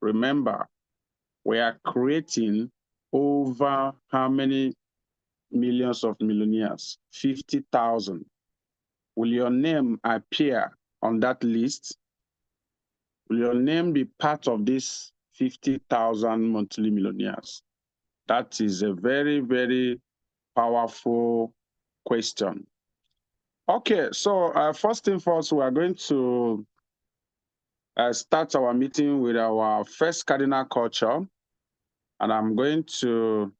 Remember, we are creating over how many millions of millionaires? 50,000. Will your name appear on that list? Will your name be part of this 50,000 monthly millionaires? That is a very, very powerful question. Okay, so first thing first, we are going to start our meeting with our first cardinal culture. And I'm going to,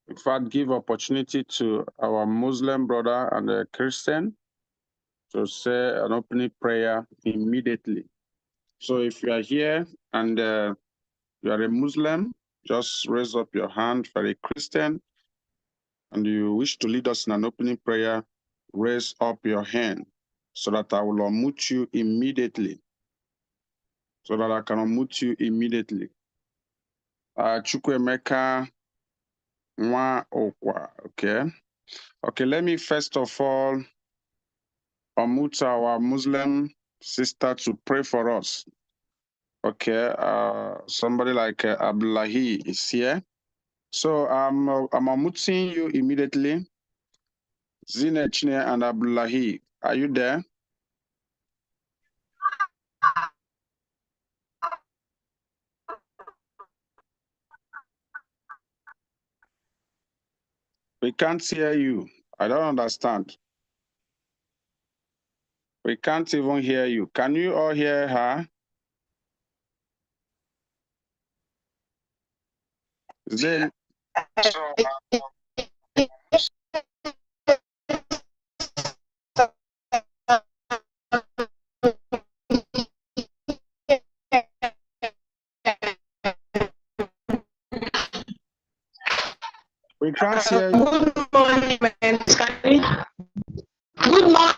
in fact, give opportunity to our Muslim brother and a Christian to say an opening prayer immediately. So if you are here and you are a Muslim, just raise up your hand. For a Christian and you wish to lead us in an opening prayer, raise up your hand so that I will unmute you immediately. So that I can unmute you immediately. Chukwemeka Nwa Okwa, okay. Okay, let me first of all unmute our Muslim sister to pray for us. Okay, somebody like Abdullahi is here. So I'm unmuting you immediately. Zinechne and Abdullahi, are you there? We can't hear you. I don't understand. We can't even hear you. Can you all hear her? Then we can't hear you. Good morning, man. Good morning.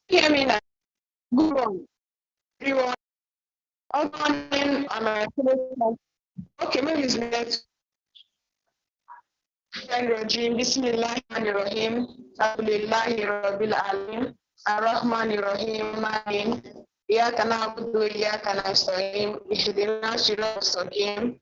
Hear me now. Good morning, everyone. Good morning, okay, maybe it's next. Bismillahirrahmanirrahim. Alhamdulillahi Rabbil Alamin. Ar-Rahmanirrahim. Amin. إياك نعبد وإياك نستعين اهدنا الصراط المستقيم.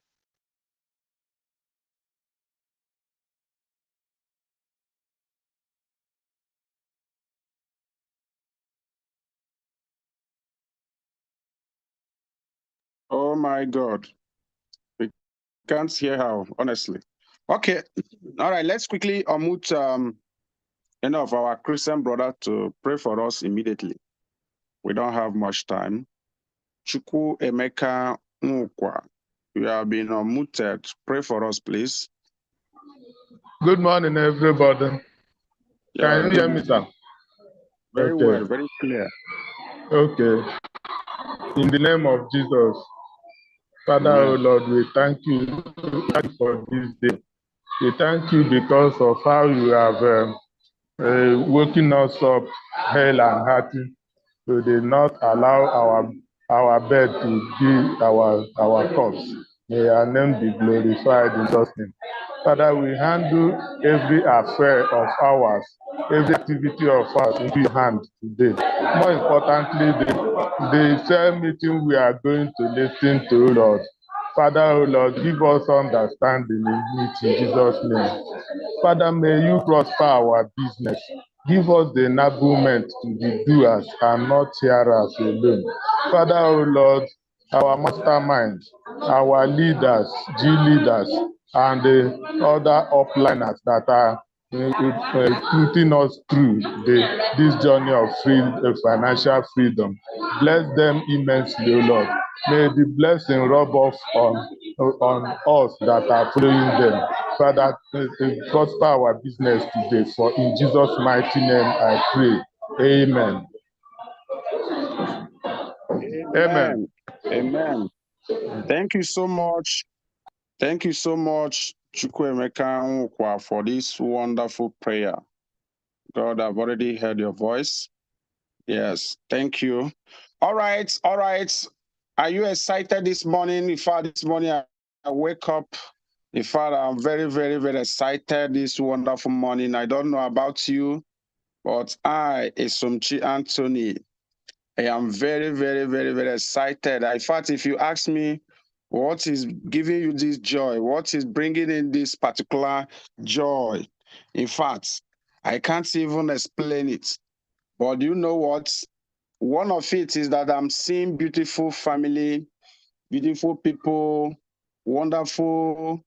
Oh my God. We can't hear her, honestly. Okay. All right, let's quickly unmute any of our Christian brother to pray for us immediately. We don't have much time. Chukwu Emeka Nwukwa, you have been unmuted. Pray for us, please. Good morning, everybody. Yeah, Can you hear me, sir? Very well, very clear. Okay. In the name of Jesus, Father, oh Lord, we thank you for this day. We thank you because of how you have woken us up hale and hearty. You did not allow our bed to be our corpse. May your name be glorified in Jesus' name. Father, we handle every affair of ours, every activity of ours into your hand today. More importantly, the same meeting we are going to listen to, Lord. Father, oh Lord, give us understanding in it in Jesus' name. Father, may you prosper our business. Give us the enablement to be doers and not hearers alone. Father, oh Lord, our mastermind, our leaders, G leaders, and the other upliners that are putting us through this journey of financial freedom. Bless them immensely, O Lord. May the blessing rub off on us that are following them. Father, prosper our business today. For in Jesus' mighty name I pray. Amen. Amen. Amen. Thank you so much. Thank you so much, Chukwuemeka Nwukwa, for this wonderful prayer. God, I've already heard your voice. Yes, thank you. All right, all right. Are you excited this morning? In fact, this morning I wake up. In fact, I'm very, very, very excited this wonderful morning. I don't know about you, but I, ESOMCHI Anthony, I am very, very, very, very excited. In fact, if you ask me what is giving you this joy, what is bringing in this particular joy, in fact, I can't even explain it. But you know what? One of it is that I'm seeing beautiful family, beautiful people, wonderful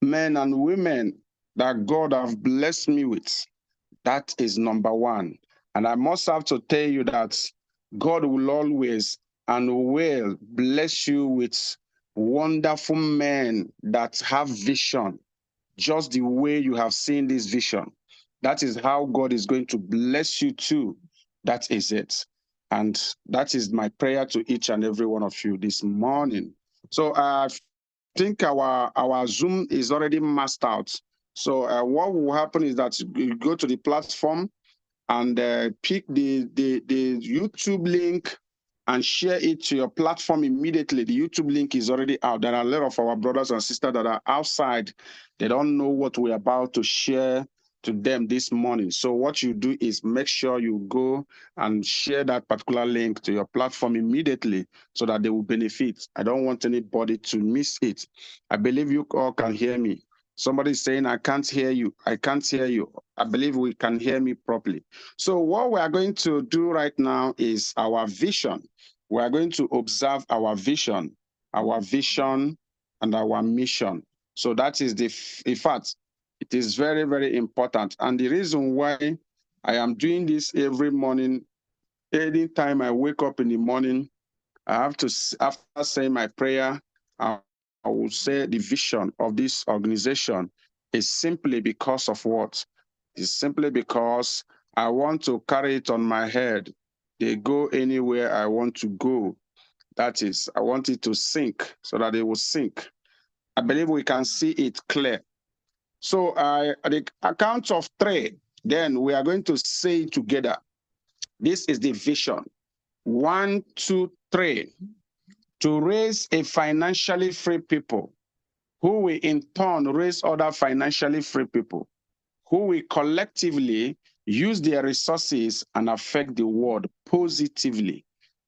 men and women that God have blessed me with. That is number one. And I must have to tell you that God will always and will bless you with wonderful men that have vision, just the way you have seen this vision. That is how God is going to bless you too. That is it. And that is my prayer to each and every one of you this morning. So I think our Zoom is already masked out. So what will happen is that you go to the platform and pick the YouTube link and share it to your platform immediately. The YouTube link is already out. There are a lot of our brothers and sisters that are outside. They don't know what we're about to share to them this morning. So what you do is make sure you go and share that particular link to your platform immediately so that they will benefit. I don't want anybody to miss it. I believe you all can hear me. Somebody is saying, I can't hear you. I can't hear you. I believe we can hear me properly. So what we are going to do right now is our vision. We are going to observe our vision and our mission. So that is in fact, it is very, very important. And the reason why I am doing this every morning, anytime I wake up in the morning, I have to, after saying my prayer, I will say the vision of this organization is simply because of what? It's simply because I want to carry it on my head. They go anywhere I want to go. That is, I want it to sink so that it will sink. I believe we can see it clear. So at the count of 3, then we are going to say it together. This is the vision. 1, 2, 3. To raise a financially free people who will in turn raise other financially free people who will collectively use their resources and affect the world positively.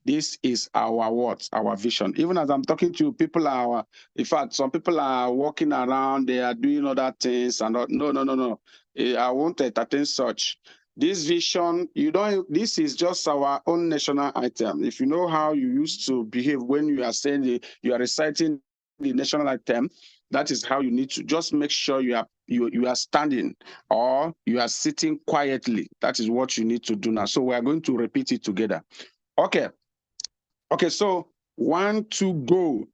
This is our what? Our vision. Even as I'm talking to you, people are, in fact, some people are walking around, they are doing other things, and no. I won't entertain such. This vision, this is just our own national item. If you know how you used to behave when you are saying you are reciting the national item, that is how you need to just make sure you are standing or you are sitting quietly. That is what you need to do now. So we are going to repeat it together. Okay, so 1, 2, go.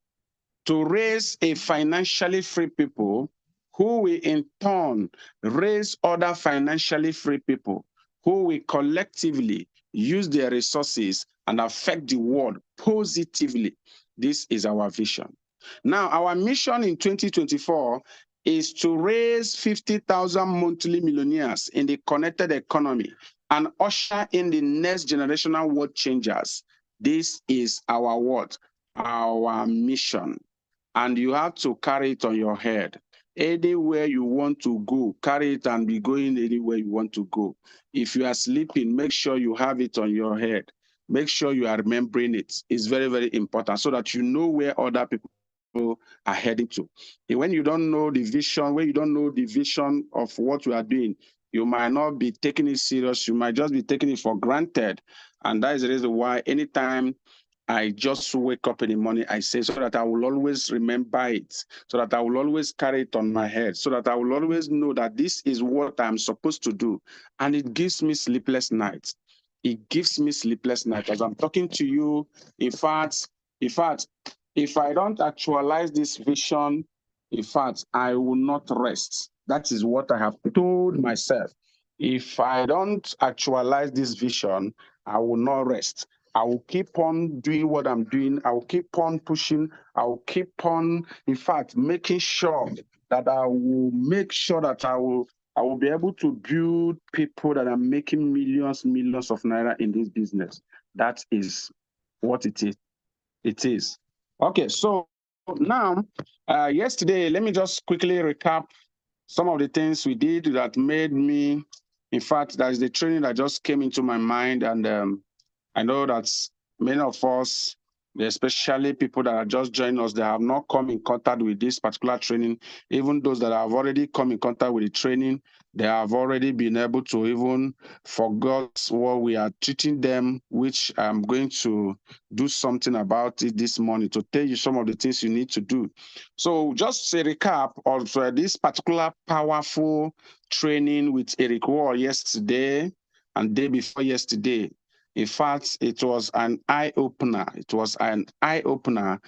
To raise a financially free people who will in turn raise other financially free people who will collectively use their resources and affect the world positively. This is our vision. Now, our mission in 2024 is to raise 50,000 monthly millionaires in the connected economy and usher in the next generational world changers. This is our what? Our mission. And you have to carry it on your head. Anywhere you want to go, carry it and be going anywhere you want to go. If you are sleeping, make sure you have it on your head. Make sure you are remembering it. It's very, very important so that you know where other people are heading to. And when you don't know the vision, when you don't know the vision of what you are doing, you might not be taking it serious. You might just be taking it for granted. And that is the reason why anytime I just wake up in the morning, I say, so that I will always remember it, so that I will always carry it on my head, so that I will always know that this is what I'm supposed to do. And it gives me sleepless nights. It gives me sleepless nights. As I'm talking to you, in fact, if I don't actualize this vision, in fact, I will not rest. That is what I have told myself. If I don't actualize this vision, I will not rest. I will keep on doing what I'm doing. I will keep on pushing. I will keep on, in fact, making sure that I will make sure that I will be able to build people that are making millions of naira in this business. That is what it is. It is. Okay, so now, yesterday, let me just quickly recap some of the things we did that made me, in fact, that is the training that just came into my mind. And I know that many of us, especially people that are just joining us, they have not come in contact with this particular training. Even those that have already come in contact with the training, they have already been able to even forget what we are treating them, which I'm going to do something about it this morning to tell you some of the things you need to do. So just a recap of this particular powerful training with Eric Wall yesterday and day before yesterday. In fact, it was an eye-opener. It was an eye-opener.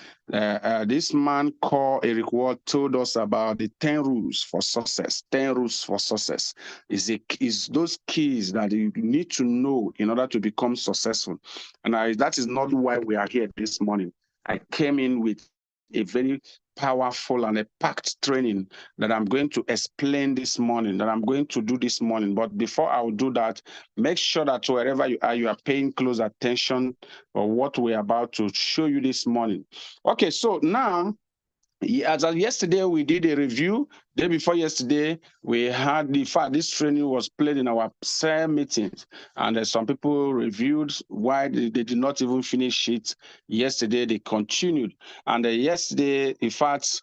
This man called Eric Ward told us about the 10 rules for success. 10 rules for success is those keys that you need to know in order to become successful. And that is not why we are here this morning. I came in with a very powerful and a packed training that I'm going to explain this morning, that I'm going to do this morning. But before I will do that, make sure that wherever you are paying close attention or what we're about to show you this morning. Okay, so now, as of yesterday, we did a review. Day before yesterday, we had the fact this training was played in our cell meetings, and some people reviewed why they did not even finish it. Yesterday, they continued, and yesterday, in fact,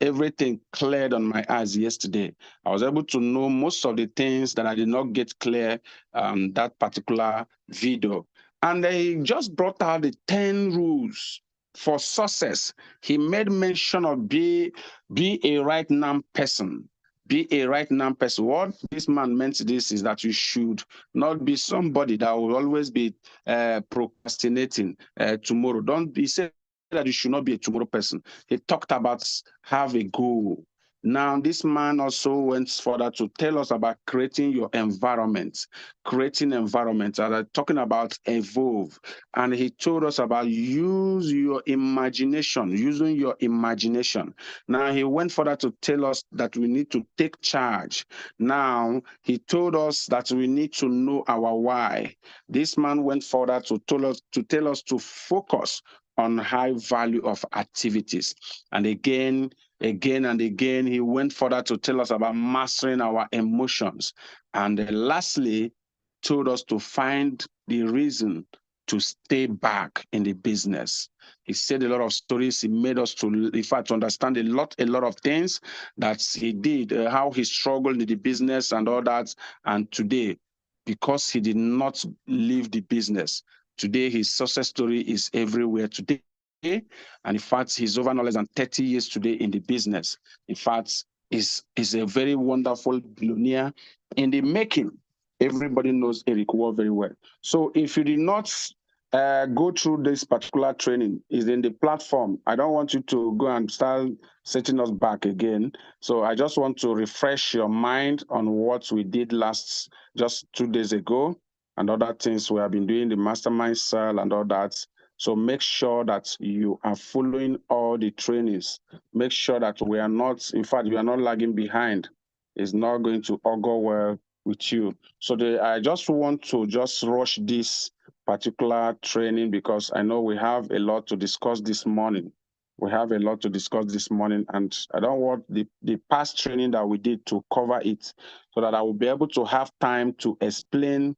everything cleared on my eyes yesterday. I was able to know most of the things that I did not get clear that particular video. And they just brought out the 10 rules for success. He made mention of be a right now person. Be a right now person. What this man meant this is that you should not be somebody that will always be procrastinating tomorrow. Don't be saying that you should not be a tomorrow person. He talked about have a goal. Now, this man also went further to tell us about creating your environment, talking about evolve. And he told us about use your imagination, using your imagination. Now, he went further to tell us that we need to take charge. Now, he told us that we need to know our why. This man went further to tell us to focus on high value of activities. And again and again, he went further to tell us about mastering our emotions. And lastly, told us to find the reason to stay back in the business. He said a lot of stories. He made us to, in fact, to understand a lot of things that he did, how he struggled in the business and all that. And today, because he did not leave the business, today his success story is everywhere today. And in fact, he's over no less than 30 years today in the business. In fact, is a very wonderful billionaire in the making. Everybody knows Eric Wall very well. So if you did not go through this particular training, is in the platform. I don't want you to go and start setting us back again. So I just want to refresh your mind on what we did just 2 days ago and other things we have been doing, the mastermind cell and all that. So make sure that you are following all the trainings. Make sure that we are not, in fact, we are not lagging behind. It's not going to augur well with you. So I just want to just rush this particular training because I know we have a lot to discuss this morning. We have a lot to discuss this morning, and I don't want the past training that we did to cover it so that I will be able to have time to explain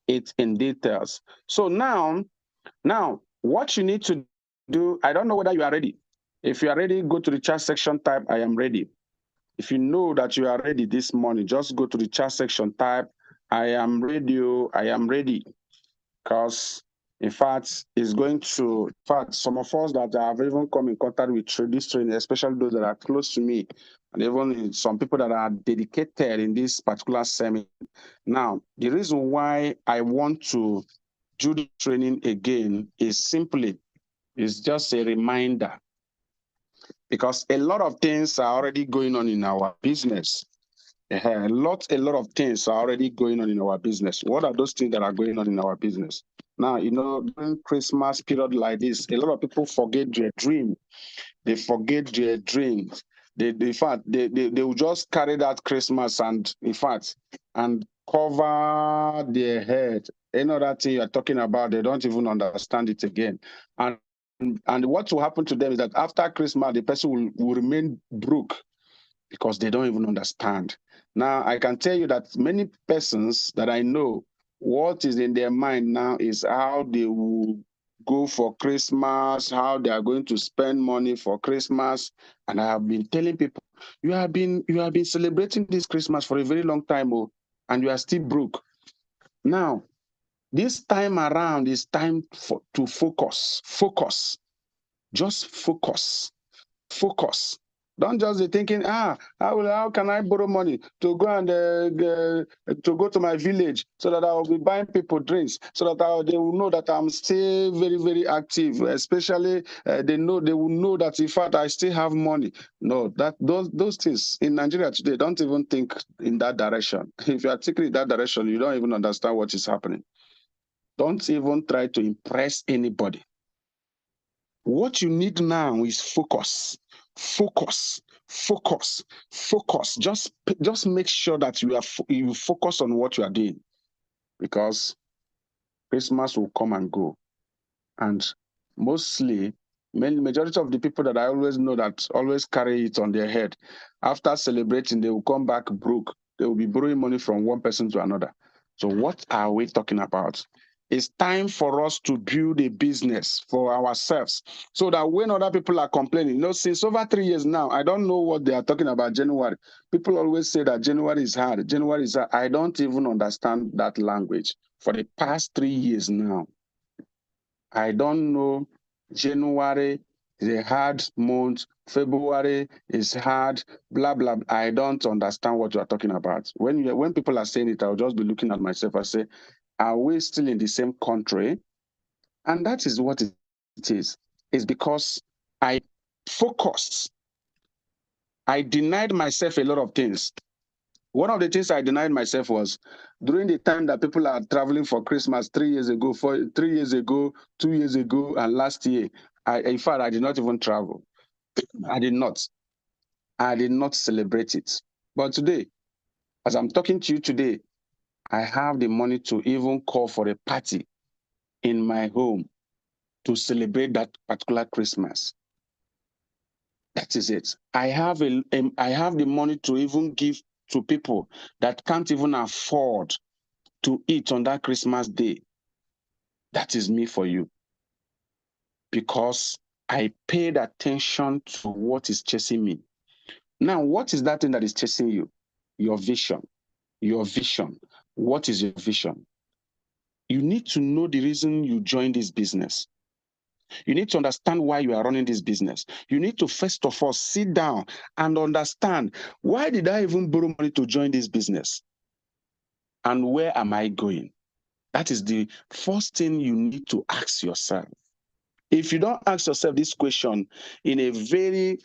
it in details. So now, what you need to do, I don't know whether you are ready. If you are ready, go to the chat section, type, I am ready. If you know that you are ready this morning, just go to the chat section, type, I am ready, I am ready. Because, in fact, it's going to, in fact, some of us that have even come in contact with this training, especially those that are close to me, and even some people that are dedicated in this particular seminar. Now, the reason why I want to do the training again is just a reminder, because a lot of things are already going on in our business. A lot of things are already going on in our business. What are those things that are going on in our business? Now, during Christmas period like this, a lot of people forget their dream. They forget their dreams. In fact, they will just carry that Christmas and cover their head. Any other thing you're talking about, they don't even understand it again. And what will happen to them is that after Christmas, the person will remain broke because they don't even understand. Now, I can tell you that many persons that I know, What is in their mind now is how they will go for Christmas, how they are going to spend money for Christmas. And I have been telling people, you have been celebrating this Christmas for a very long time, oh, and you are still broke. Now, this time around is time to focus. Focus. Just focus. Focus. Don't just be thinking, how can I borrow money to go and to go to my village so that I will be buying people drinks, so that they will know that I'm still very, very active. Especially they will know that in fact I still have money. No, those things in Nigeria today, don't even think in that direction. If you are thinking in that direction, you don't even understand what is happening. Don't even try to impress anybody. What you need now is focus. Focus. Focus. Focus. Just make sure that you focus on what you are doing, because Christmas will come and go. And mostly, majority of the people that I always know that always carry it on their head, after celebrating, they will come back broke. They will be borrowing money from one person to another. So what are we talking about? It's time for us to build a business for ourselves, so that when other people are complaining, since over 3 years now, I don't know what they are talking about January. People always say that January is hard. January is hard. I don't even understand that language. For the past 3 years now, I don't know. January is a hard month. February is hard. Blah blah. I don't understand what you are talking about. When people are saying it, I'll just be looking at myself and say, "Are we still in the same country?" And that is what it is. It's because I focused. I denied myself a lot of things. One of the things I denied myself was during the time that people are traveling for Christmas 3 years ago, 3 years ago, 2 years ago, and last year. In fact, I did not even travel. I did not. I did not celebrate it. But today, as I'm talking to you today, I have the money to even call for a party in my home to celebrate that particular Christmas. That is it. I have the money to even give to people that can't even afford to eat on that Christmas day. That is me for you. Because I paid attention to what is chasing me. Now, what is that thing that is chasing you? Your vision. Your vision. What is your vision? You need to know the reason you joined this business. You need to understand why you are running this business. You need to first of all sit down and understand, why did I even borrow money to join this business? And where am I going? That is the first thing you need to ask yourself. If you don't ask yourself this question in a very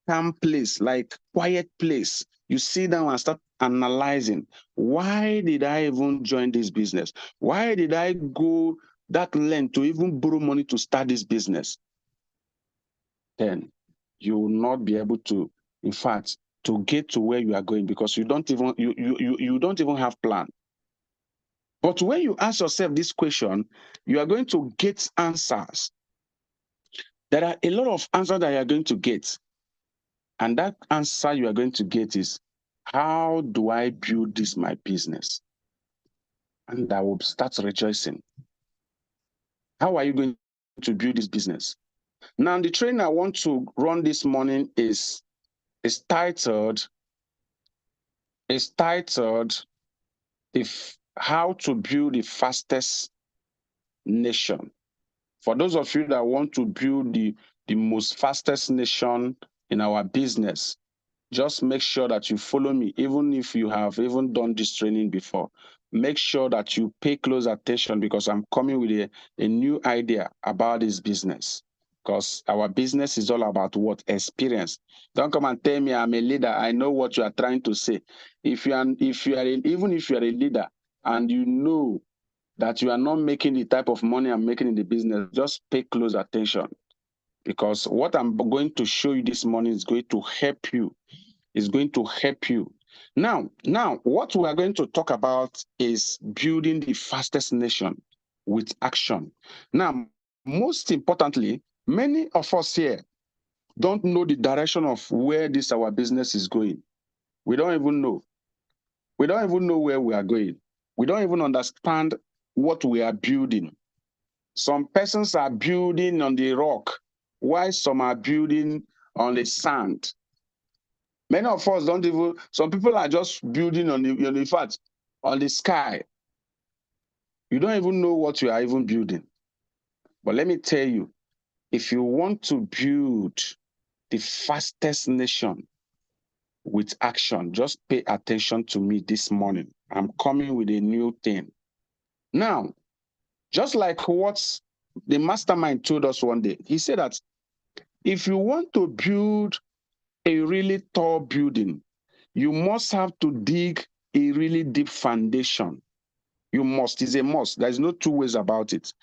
calm place, like quiet place, you sit down and start analyzing, why did I even join this business? Why did I go that length to even borrow money to start this business? Then you will not be able to, in fact, to get to where you are going, because you don't even have plan. But when you ask yourself this question, you are going to get answers. There are a lot of answers that you are going to get. And that answer you are going to get is, how do I build this my business? And I will start rejoicing. How are you going to build this business? Now, the training I want to run this morning is titled How to Build the Fastest Nation. For those of you that want to build the most fastest nation in our business, just make sure that you follow me, even if you have even done this training before. Make sure that you pay close attention, because I'm coming with a new idea about this business. Because our business is all about what? Experience. Don't come and tell me I'm a leader. I know what you are trying to say. Even if you are a leader and you know that you are not making the type of money I'm making in the business, just pay close attention, because what I'm going to show you this morning is going to help you. It's going to help you. Now, what we are going to talk about is building the fastest nation with action. Now, most importantly, many of us here don't know the direction of where our business is going. We don't even know. We don't even know where we are going. We don't even understand what we are building. Some persons are building on the rock, while some are building on the sand. Many of us don't even, some people are just building on in fact, on the sky. You don't even know what you are even building. But let me tell you, if you want to build the fastest nation with action, just pay attention to me this morning. I'm coming with a new thing. Now, just like what the mastermind told us one day, he said that if you want to build a really tall building, you must have to dig a really deep foundation. You must, it's a must. There's no two ways about it.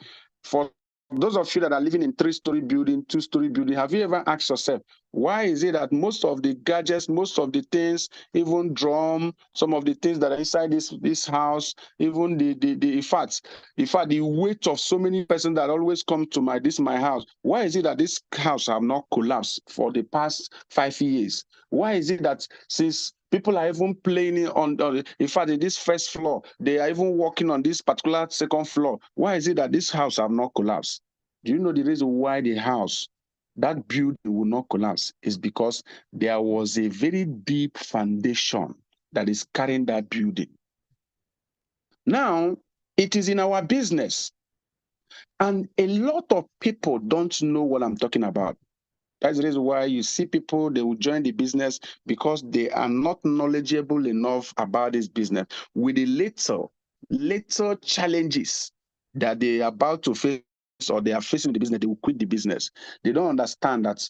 For those of you that are living in 3-story building, 2-story building, have you ever asked yourself, why is it that most of the gadgets, most of the things, even drum, some of the things that are inside this house, even the in fact, the weight of so many persons that always come to my house, why is it that this house have not collapsed for the past 5 years? Why is it that since people are even playing on in fact, in this first floor, they are even working on this particular second floor? Why is it that this house have not collapsed? Do you know the reason why the house, that building will not collapse? Is because there was a very deep foundation that is carrying that building. Now, it is in our business, and a lot of people don't know what I'm talking about. That's the reason why you see people, they will join the business because they are not knowledgeable enough about this business. With the little challenges that they are about to face or they are facing in the business, they will quit the business. They don't understand that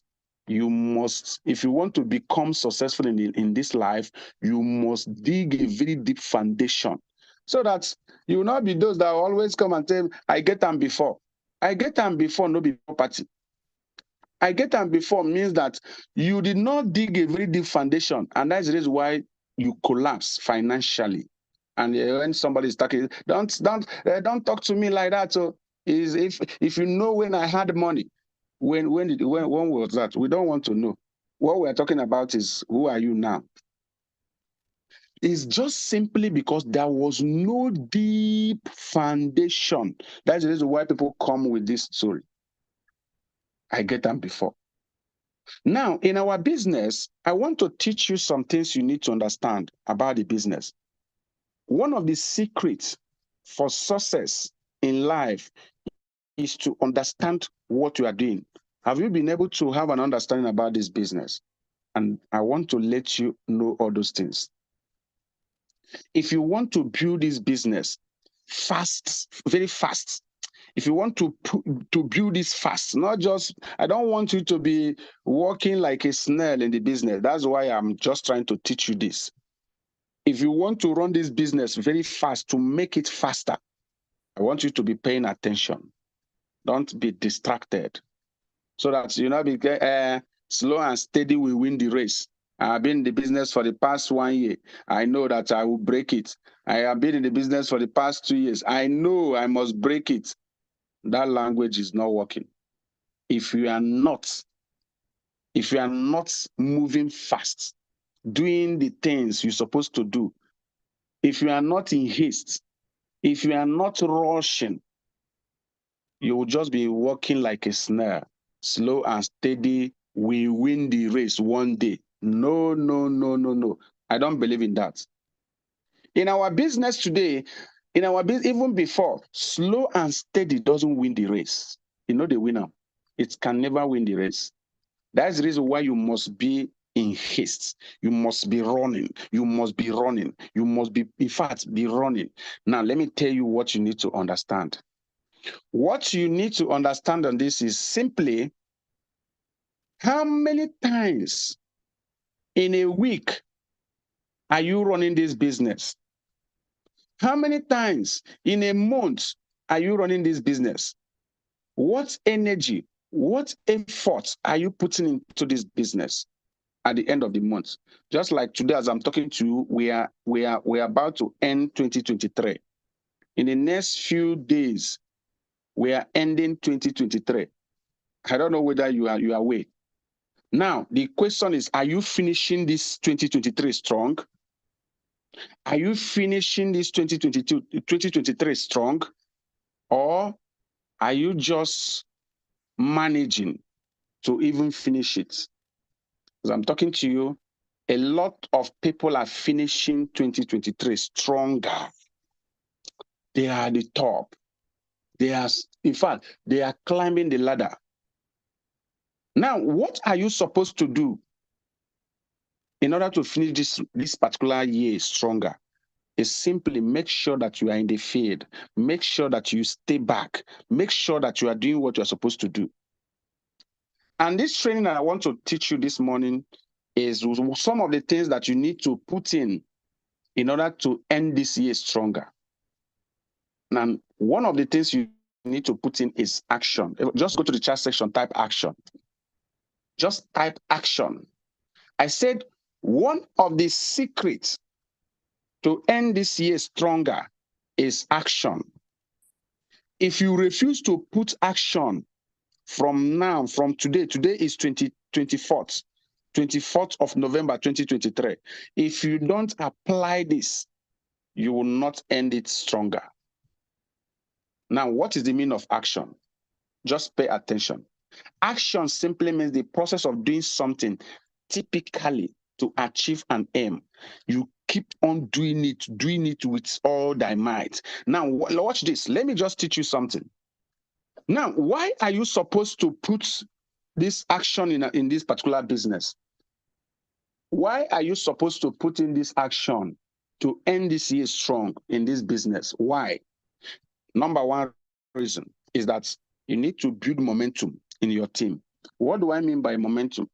you must, if you want to become successful in this life, you must dig a very deep foundation so that you will not be those that always come and tell, I get them before. I get them before, no be property. I get them before means that you did not dig a very deep foundation, and that's the reason why you collapse financially. And when somebody is talking, don't talk to me like that. So is if you know when I had money, when was that? We don't want to know. What we're talking about is who are you now? It's just simply because there was no deep foundation. That's the reason why people come with this story. I get them before. Now, in our business, I want to teach you some things you need to understand about the business. One of the secrets for success in life is to understand what you are doing. Have you been able to have an understanding about this business? And I want to let you know all those things. If you want to build this business fast, very fast, if you want to build this fast, not just, I don't want you to be working like a snail in the business. That's why I'm just trying to teach you this. If you want to run this business very fast, to make it faster, I want you to be paying attention. Don't be distracted. So that you know, be slow and steady will win the race. I have been in the business for the past 1 year. I know that I will break it. I have been in the business for the past 2 years. I know I must break it. That language is not working. If you are not moving fast, doing the things you're supposed to do, if you are not in haste, if you are not rushing, you will just be walking like a snail. Slow and steady will win the race one day. No, no, no, no, no. I don't believe in that. In our business today, in our business, even before, slow and steady doesn't win the race. You know the winner. It can never win the race. That's the reason why you must be in haste. You must be running. You must be running. You must be, in fact, be running. Now, let me tell you what you need to understand. What you need to understand on this is simply how many times in a week are you running this business? How many times in a month are you running this business? What energy, what effort are you putting into this business at the end of the month? Just like today, as I'm talking to you, we are about to end 2023. In the next few days, we are ending 2023. I don't know whether you are aware. Now, the question is, are you finishing this 2023 strong? Are you finishing this 2023 strong, or are you just managing to even finish it? As I'm talking to you, a lot of people are finishing 2023 stronger. They are at the top. They are, in fact, they are climbing the ladder. Now, what are you supposed to do in order to finish this particular year stronger? Is simply make sure that you are in the field. Make sure that you stay back. Make sure that you are doing what you're supposed to do. And this training that I want to teach you this morning is some of the things that you need to put in order to end this year stronger. Now, one of the things you need to put in is action. Just go to the chat section, type action. Just type action. I said one of the secrets to end this year stronger is action. If you refuse to put action from now, from today is 24th of November 2023. If you don't apply this, you will not end it stronger. Now, what is the meaning of action? Just pay attention. Action simply means the process of doing something typically to achieve an aim. You keep on doing it with all thy might. Now, watch this. Let me just teach you something. Now, why are you supposed to put this action in this particular business? Why are you supposed to put in this action to end this year strong in this business? Why? Number one reason is that you need to build momentum in your team. What do I mean by momentum?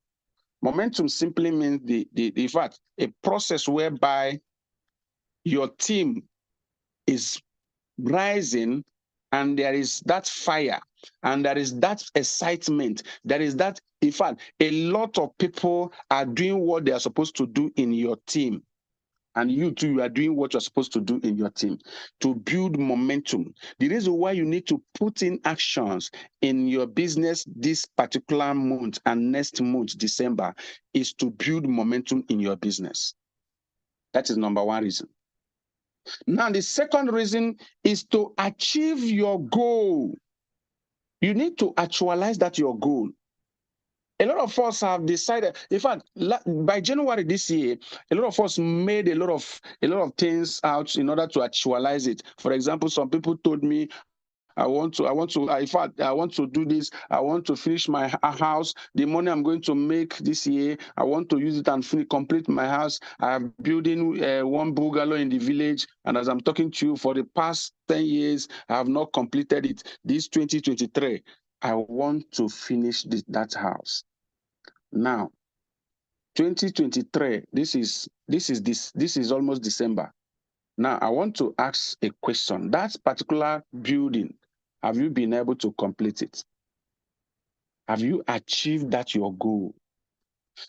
Momentum simply means in fact, a process whereby your team is rising and there is that fire and there is that excitement. There is that, in fact, a lot of people are doing what they are supposed to do in your team. And you too, you are doing what you're supposed to do in your team to build momentum. The reason why you need to put in actions in your business this particular month and next month, December, is to build momentum in your business. That is number one reason. Now, the second reason is to achieve your goal. You need to actualize that your goal. A lot of us have decided, in fact, by January this year, a lot of us made a lot of things out in order to actualize it. For example, some people told me, in fact, I want to do this. I want to finish my house. The money I'm going to make this year, I want to use it and complete my house. I'm building one bungalow in the village. And as I'm talking to you, for the past 10 years, I have not completed it. This 2023, I want to finish that house. Now, 2023, this is almost December. Now, I want to ask a question. That particular building, have you been able to complete it? Have you achieved that your goal?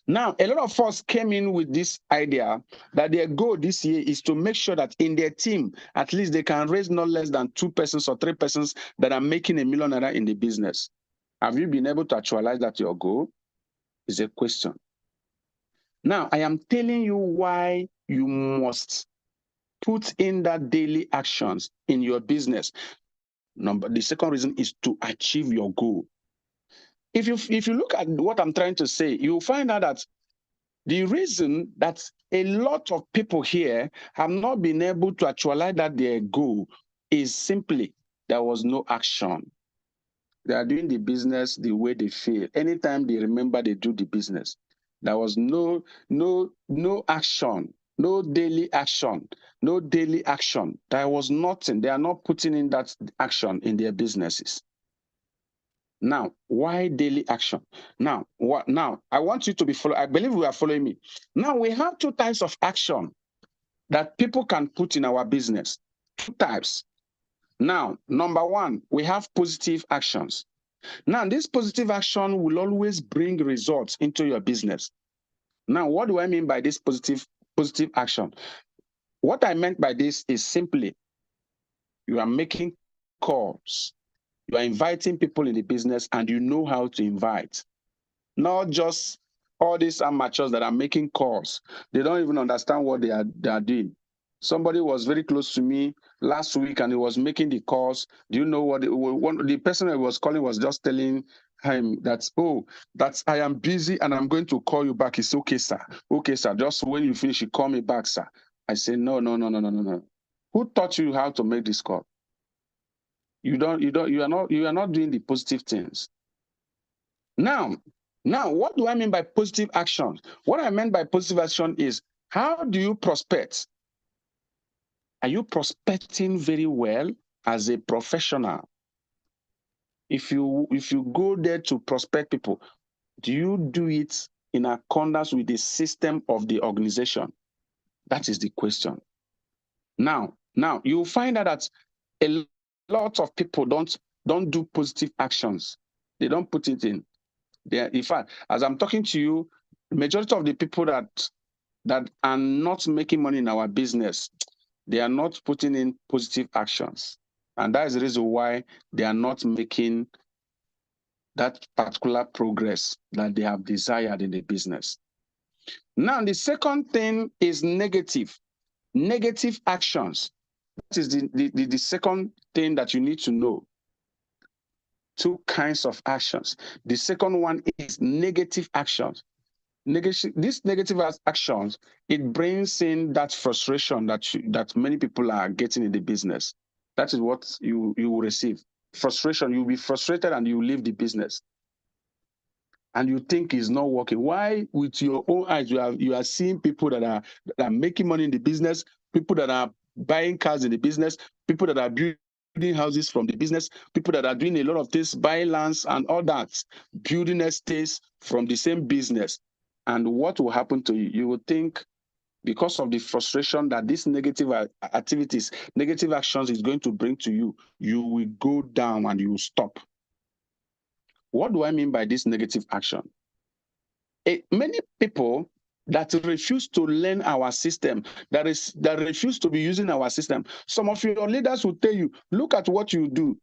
Now, a lot of us came in with this idea that their goal this year is to make sure that in their team, at least they can raise not less than 2 persons or 3 persons that are making $1 million in the business. Have you been able to actualize that your goal? Is a question. Now, I am telling you why you must put in that daily actions in your business. The second reason is to achieve your goal. If you look at what I'm trying to say, you'll find out that the reason that a lot of people here have not been able to actualize that their goal is simply there was no action. They are doing the business the way they feel. Anytime they remember they do the business, there was no action, no daily action, no daily action. There was nothing. They are not putting in that action in their businesses. Now, why daily action? Now, I want you to be following. I believe we are following me. Now, we have 2 types of action that people can put in our business. 2 types. Now, number 1, we have positive actions. Now, this positive action will always bring results into your business. Now, what do I mean by this positive action? What I meant by this is simply you are making calls. You are inviting people in the business and you know how to invite. Not just all these amateurs that are making calls. They don't even understand what they are doing. Somebody was very close to me last week and he was making the calls. Do you know what the person I was calling was just telling him that, oh, that's I am busy and I'm going to call you back. It's okay, sir. Okay, sir. Just when you finish, you call me back, sir. I say, no. Who taught you how to make this call? You are not doing the positive things. Now, what do I mean by positive action? What I meant by positive action is, how do you prospect? Are you prospecting very well as a professional? If you go there to prospect people, do you do it in accordance with the system of the organization? That is the question. Now you'll find out that a lot of people don't do positive actions. They don't put it in. In fact, as I'm talking to you, the majority of the people that are not making money in our business, they are not putting in positive actions. And that is the reason why they are not making that particular progress that they have desired in the business. Now, the second thing is negative actions. That is the second thing that you need to know. Two kinds of actions. The second one is negative actions. These negative actions, it brings in that frustration that many people are getting in the business. That is what you will receive. Frustration. You'll be frustrated and you leave the business. And you think it's not working. Why, with your own eyes, you are seeing people that are making money in the business, people that are buying cars in the business, people that are building houses from the business, people that are doing a lot of things, buying lands and all that, building estates from the same business. And what will happen to you? You will think, because of the frustration that these negative activities, negative actions is going to bring to you, you will go down and you will stop. What do I mean by this negative action? Many people that refuse to learn our system, that refuse to be using our system. Some of your leaders will tell you, look at what you do.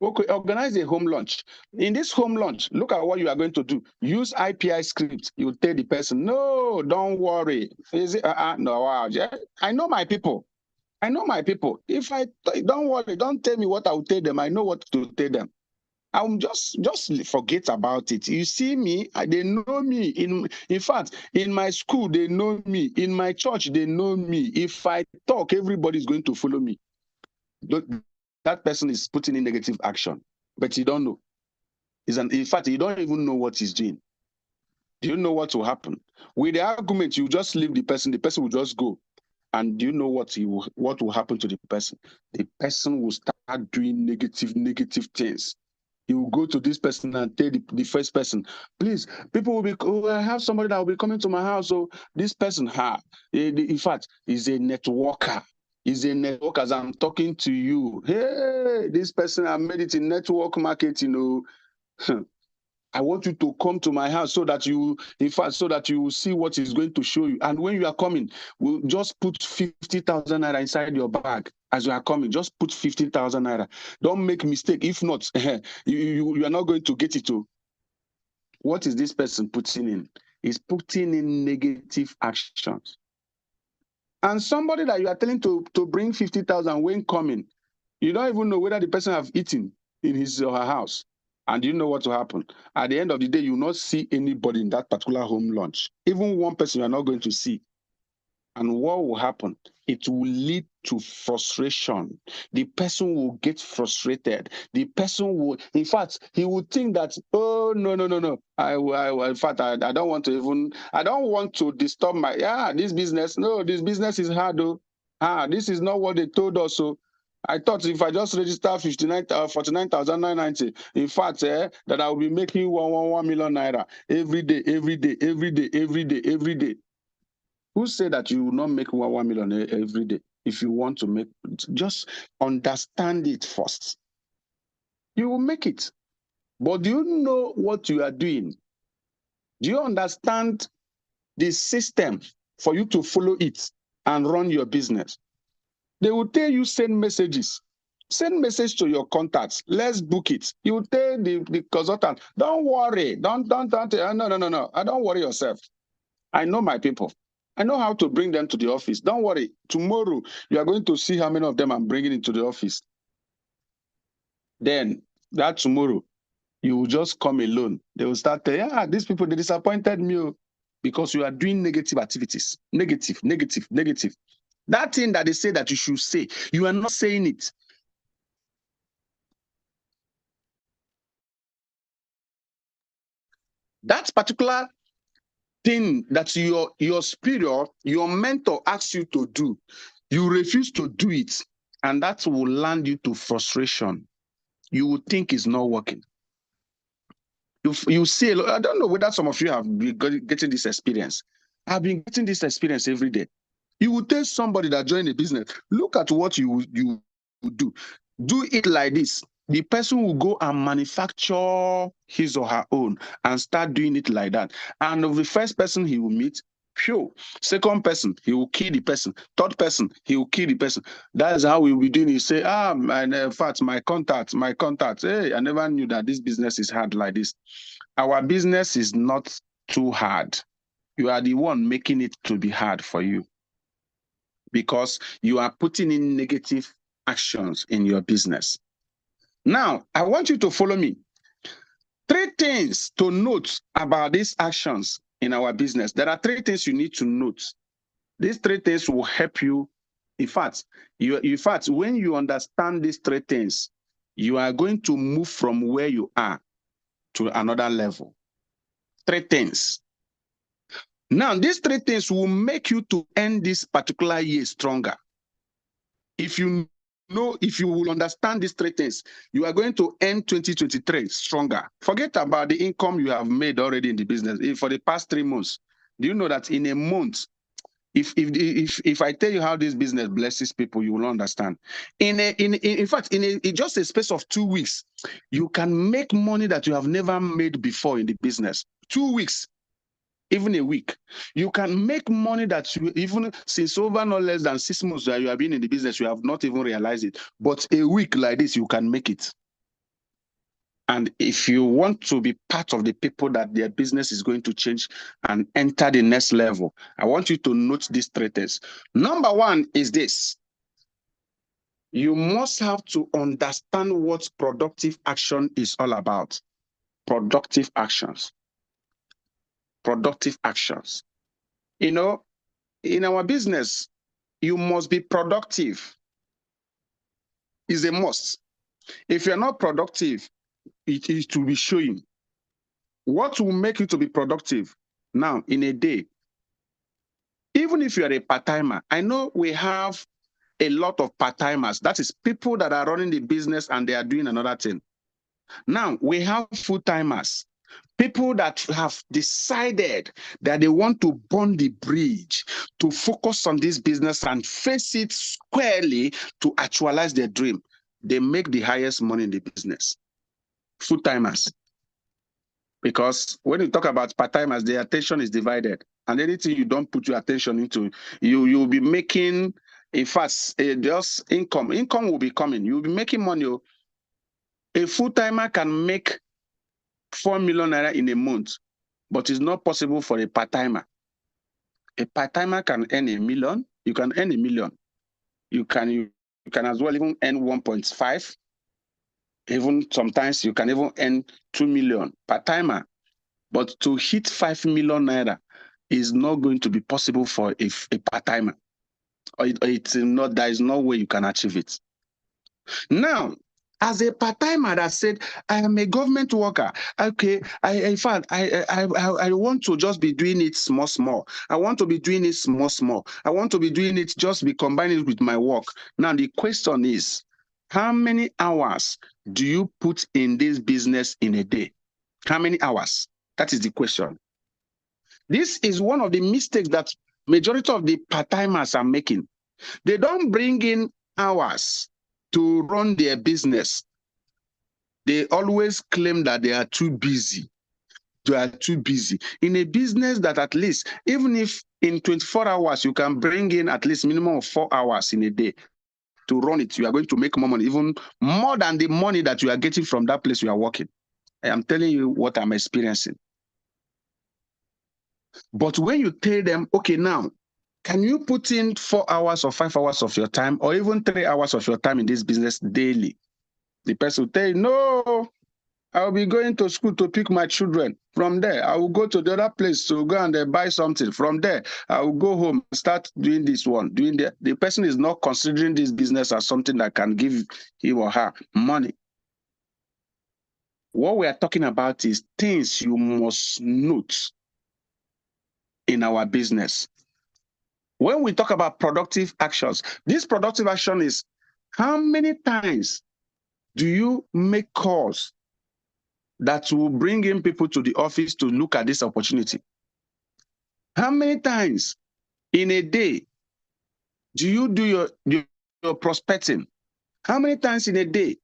Okay, organize a home lunch. In this home lunch, look at what you are going to do. Use IPI script. You tell the person, no, don't worry. Is it? No, I know my people. If don't worry, don't tell me what I will tell them. I know what to tell them. I'm just forget about it. You see me, they know me. In fact, in my school, they know me. In my church, they know me. If I talk, everybody's going to follow me. That person is putting in negative action, but you don't know. In fact, you don't even know what he's doing. Do you know what will happen? With the argument, you just leave the person will just go. And do you know what will happen to the person? The person will start doing negative things. He will go to this person and tell the first person, please, people will be, I have somebody that will be coming to my house. So this person, in fact, is a networker. He's a networker. As I'm talking to you, hey, this person, I made it in network marketing. I want you to come to my house so that you will see what he's going to show you. And when you are coming, we'll just put 50,000 naira inside your bag. As you are coming, just put 50,000 naira. Don't make mistake. If not, you are not going to get it. To what is this person putting in? He's putting in negative actions. And somebody that you are telling to bring 50,000 when coming, you don't even know whether the person have eaten in his or her house. And you know what will happen? At the end of the day, you will not see anybody in that particular home lunch. Even one person you are not going to see. And what will happen? It will lead to frustration. The person will get frustrated. The person will, in fact, he will think that, oh, no. In fact, I don't want to disturb this business. No, this business is hard though. This is not what they told us. So I thought if I just register 49,990, in fact, that I will be making 1 million naira every day. Who said that you will not make 1 million every day? If you want to make, just understand it first. You will make it. But do you know what you are doing? Do you understand the system for you to follow it and run your business? They will tell you send messages. Send message to your contacts. Let's book it. You tell the consultant, don't worry. No. I don't worry yourself. I know my people. I know how to bring them to the office. Don't worry. Tomorrow, you are going to see how many of them I'm bringing into the office. Then, that tomorrow, you will just come alone. They will start telling, these people, they disappointed me because you are doing negative activities. Negative, negative, negative. That thing that they say that you should say, you are not saying it. That particular thing that your superior, your mentor asks you to do, you refuse to do it, and that will land you to frustration. You will think it's not working. You see, I don't know whether some of you have been getting this experience. I've been getting this experience every day. You will tell somebody that joined a business, look at what you do. Do it like this. The person will go and manufacture his or her own and start doing it like that. And of the first person he will meet, phew. Second person, he will kill the person. Third person, he will kill the person. That's how we will be doing it. Say, in fact, my contact. Hey, I never knew that this business is hard like this. Our business is not too hard. You are the one making it to be hard for you, because you are putting in negative actions in your business. Now, I want you to follow me. 3 things to note about these actions in our business. There are 3 things you need to note. These 3 things will help you. In fact, when you understand these 3 things, you are going to move from where you are to another level. 3 things. Now, these 3 things will make you to end this particular year stronger. If you will understand these 3 things, you are going to end 2023 stronger. Forget about the income you have made already in the business for the past 3 months. Do you know that in a month, if I tell you how this business blesses people, you will understand. In fact, in just a space of 2 weeks, you can make money that you have never made before in the business. 2 weeks. Even a week, you can make money that you, even since over no less than 6 months that you have been in the business, you have not even realized it. But a week like this, you can make it. And if you want to be part of the people that their business is going to change and enter the next level, I want you to note these 3 things. Number 1 is this. You must have to understand what productive action is all about. Productive actions. Productive actions. You know, in our business, you must be productive. It's a must. If you're not productive, it is to be showing. What will make you to be productive now in a day? Even if you're a part-timer, I know we have a lot of part-timers. That is people that are running the business and they are doing another thing. Now, we have full-timers. People that have decided that they want to burn the bridge, to focus on this business and face it squarely to actualize their dream. They make the highest money in the business. Full-timers. Because when you talk about part-timers, their attention is divided. And anything you don't put your attention into, you'll be making, in fact, just income. Income will be coming. You'll be making money. A full-timer can make 4 million naira in a month, but it's not possible for a part-timer. A part-timer can earn 1 million. You can earn 1 million. You can as well even earn 1.5. Even sometimes you can even earn 2 million part-timer. But to hit 5 million naira is not going to be possible for a part-timer. It's not, there is no way you can achieve it. Now, as a part-timer that said, I am a government worker. Okay, in fact, I want to just be doing it small. I want to be doing it small. I want to be doing it, just be combining it with my work. Now, the question is, how many hours do you put in this business in a day? How many hours? That is the question. This is one of the mistakes that majority of the part-timers are making. They don't bring in hours to run their business. They always claim that they are too busy. They are too busy. In a business that at least, even if in 24 hours, you can bring in at least minimum of 4 hours in a day to run it, you are going to make more money, even more than the money that you are getting from that place you are working. I am telling you what I'm experiencing. But when you tell them, okay, now, Can you put in 4 hours or 5 hours of your time or even 3 hours of your time in this business daily? The person will tell you, no, I'll be going to school to pick my children. From there, I will go to the other place to go and buy something. From there, I will go home and start doing this one, doing that. The person is not considering this business as something that can give him or her money. What we are talking about is things you must note in our business. When we talk about productive actions, this productive action is how many times do you make calls that will bring in people to the office to look at this opportunity? How many times in a day do you do your prospecting? How many times in a day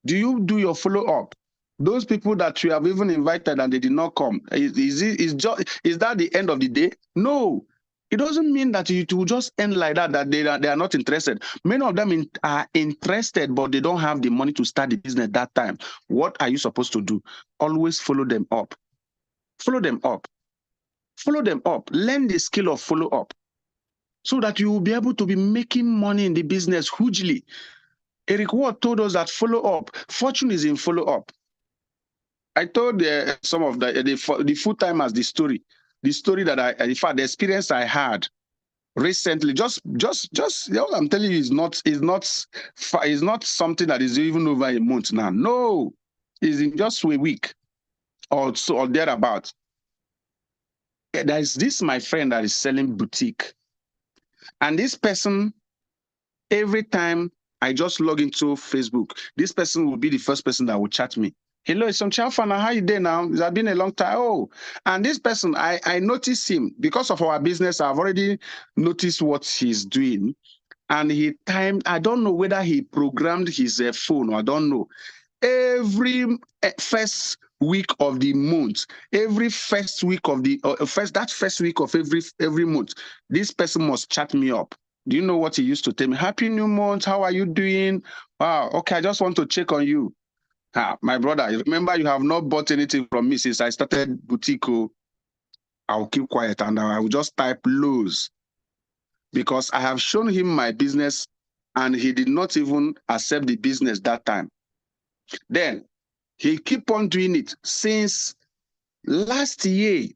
do you do your follow-up? Those people that you have even invited and they did not come, is that the end of the day? No. It doesn't mean that it will just end like that, that they are not interested. Many of them are interested, but they don't have the money to start the business that time. What are you supposed to do? Always follow them up. Follow them up. Follow them up. Learn the skill of follow-up so that you will be able to be making money in the business hugely. Eric Ward told us that follow-up, fortune is in follow-up. I told some of the full-timers the story that in fact, the experience I had recently, just what I'm telling you is not something that is even over a month now. No, it's in just a week or so or thereabout. There is this my friend that is selling boutique, and this person, every time I just log into Facebook, this person will be the first person that will chat me. Hello, ESOMCHI fan, how you doing now? It has been a long time. Oh, and this person, I noticed him because of our business. I've already noticed what he's doing. And he timed, I don't know whether he programmed his phone, or I don't know. Every first week of the month, every first week of the first week of every month, this person must chat me up. Do you know what he used to tell me? Happy New Month. How are you doing? Wow. Okay, I just want to check on you. My brother, remember you have not bought anything from me since I started boutique. I'll keep quiet and I will just type lows because I have shown him my business and he did not even accept the business that time. Then he keep on doing it since last year,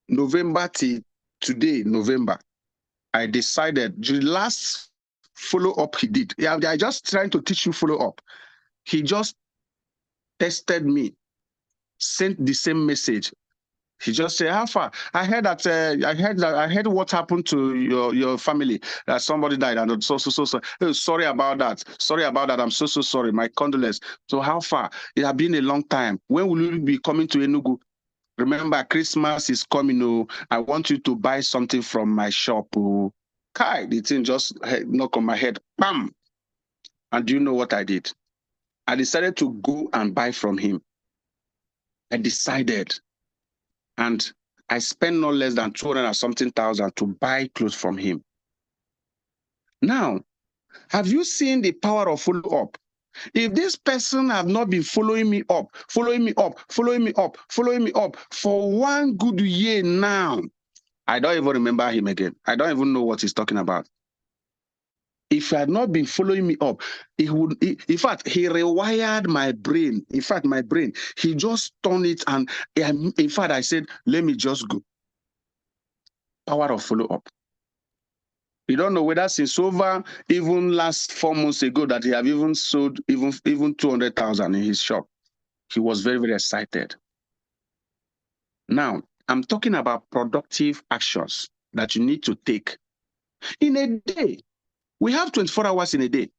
November till today, November. I decided the last follow-up he did. Yeah, I just trying to teach you follow-up. He just texted me, sent the same message. He just said, "How far? I heard what happened to your family. That somebody died, and so. Oh, sorry about that. Sorry about that. I'm so sorry. My condolences. So how far? It has been a long time. When will you be coming to Enugu? Remember, Christmas is coming. Oh, I want you to buy something from my shop. Oh, Kai, the thing just knock on my head. Bam! And do you know what I did? I decided to go and buy from him. I decided. And I spent no less than 200 or something thousand to buy clothes from him. Now, have you seen the power of follow-up? If this person have not been following me up for 1 good year now, I don't even remember him again. I don't even know what he's talking about. If he had not been following me up, in fact, he rewired my brain. In fact, my brain, he just turned it, and in fact, I said, let me just go. Power of follow-up. You don't know whether since over even last 4 months ago that he have even sold even 200,000 in his shop. He was very, very excited. Now, I'm talking about productive actions that you need to take in a day. We have 24 hours in a day.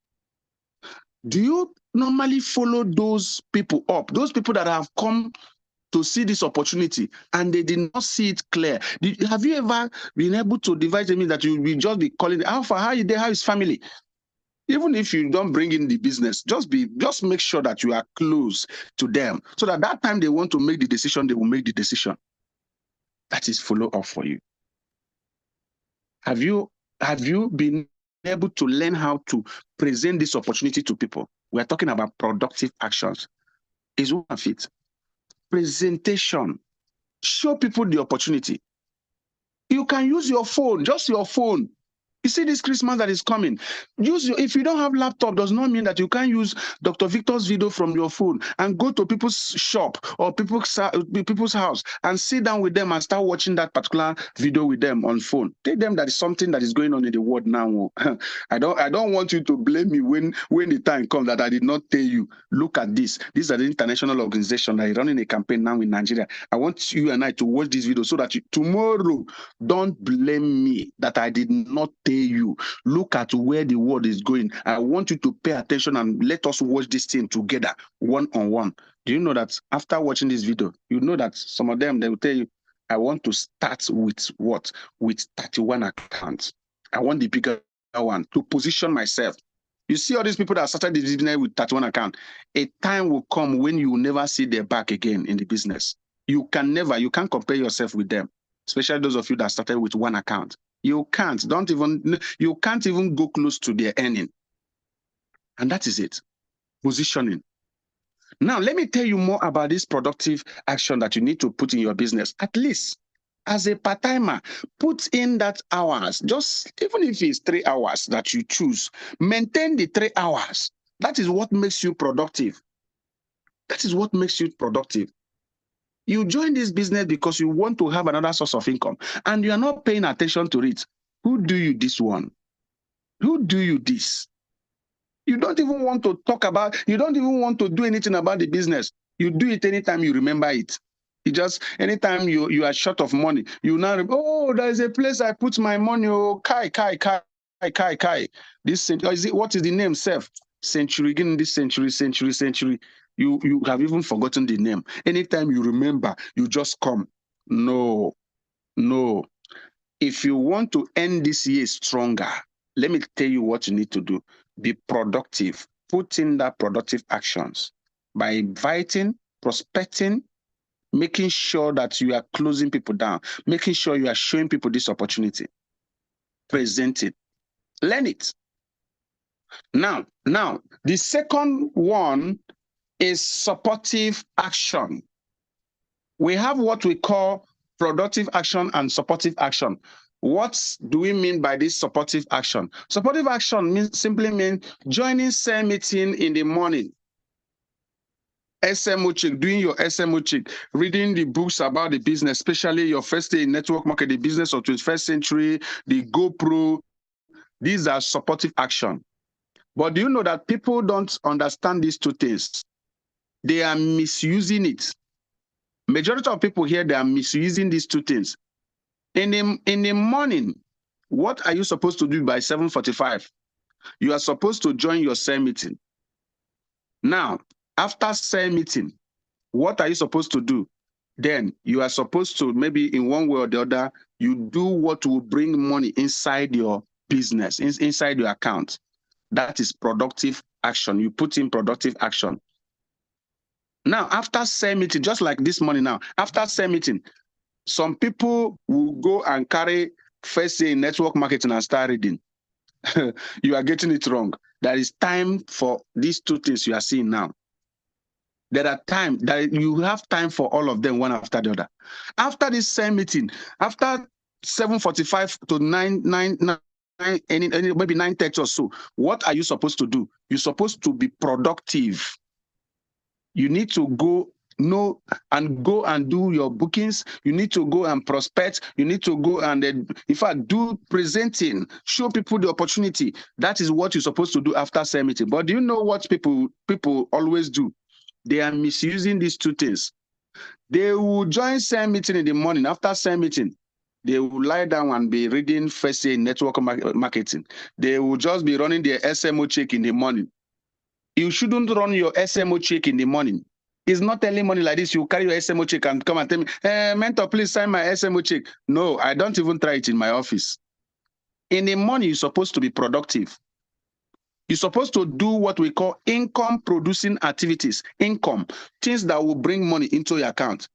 Do you normally follow those people up? Those people that have come to see this opportunity and they did not see it clear. Have you ever been able to devise a means that you will just be calling, how far, how are you there, how is family? Even if you don't bring in the business, just make sure that you are close to them so that time they want to make the decision, they will make the decision. That is follow up for you. Have you been able to learn how to present this opportunity to people? We're talking about productive actions. Is one of it. Presentation. Show people the opportunity. You can use your phone, just your phone. You see this Christmas that is coming. If you don't have laptop, does not mean that you can't use Dr. Victor's video from your phone and go to people's shop or people's house and sit down with them and start watching that particular video with them on phone. Tell them that is something that is going on in the world now. I don't want you to blame me when the time comes that I did not tell you. Look at this. These are the international organization that is running a campaign now in Nigeria. I want you and I to watch this video so that tomorrow don't blame me that I did not tell you. Look at where the world is going. I want you to pay attention and let us watch this thing together, one-on-one. Do you know that after watching this video, you know that some of them, they will tell you, I want to start with what? With 31 accounts. I want the bigger one to position myself. You see all these people that started the business with 31 accounts. A time will come when you will never see their back again in the business. You can't compare yourself with them, especially those of you that started with one account. You can't even go close to their earning. And that is it. Positioning. Now, let me tell you more about this productive action that you need to put in your business. At least as a part-timer, put in that hours, just even if it's 3 hours that you choose, maintain the 3 hours. That is what makes you productive. That is what makes you productive. You join this business because you want to have another source of income and you are not paying attention to it. Who do you this one? Who do you this? You don't even want to talk about, you don't even want to do anything about the business. You do it anytime you remember it. You just, anytime you are short of money, you now, oh, there is a place I put my money. Oh, Kai. This century, what is the name, Seth? Century, again, this century. You have even forgotten the name. Anytime you remember, you just come. No. If you want to end this year stronger, let me tell you what you need to do. Be productive. Put in that productive actions by inviting, prospecting, making sure that you are closing people down, making sure you are showing people this opportunity. Present it. Learn it. Now, the second one is supportive action. We have what we call productive action and supportive action. What do we mean by this supportive action? Supportive action simply means joining sale meeting in the morning. SMO check, doing your SMO check, reading the books about the business, especially your first day in network market, the business of 21st century, the GoPro. These are supportive action. But do you know that people don't understand these two things? They are misusing it. Majority of people here, they are misusing these two things. In the morning, what are you supposed to do by 7:45? You are supposed to join your sale meeting. Now, after sale meeting, what are you supposed to do? Then you are supposed to, maybe in one way or the other, you do what will bring money inside your business, inside your account. That is productive action. You put in productive action. Now, after sale meeting, just like this morning now, after sale meeting, some people will go and carry first day in network marketing and start reading. You are getting it wrong. There is time for these two things you are seeing now. There are time that you have time for all of them, one after the other. After this same meeting, after 7:45 to 9, maybe 9:30 or so, what are you supposed to do? You're supposed to be productive. You need to go and do your bookings. You need to go and prospect. You need to go and, in fact, do presenting, show people the opportunity. That is what you're supposed to do after sale meeting. But do you know what people always do? They are misusing these two things. They will join sale meeting in the morning. After sale meeting, they will lie down and be reading first day network marketing. They will just be running their SMO check in the morning. You shouldn't run your SMO check in the morning. It's not early morning like this. You carry your SMO check and come and tell me, hey, mentor, please sign my SMO check. No, I don't even try it in my office. In the morning, you're supposed to be productive. You're supposed to do what we call income-producing activities, things that will bring money into your account.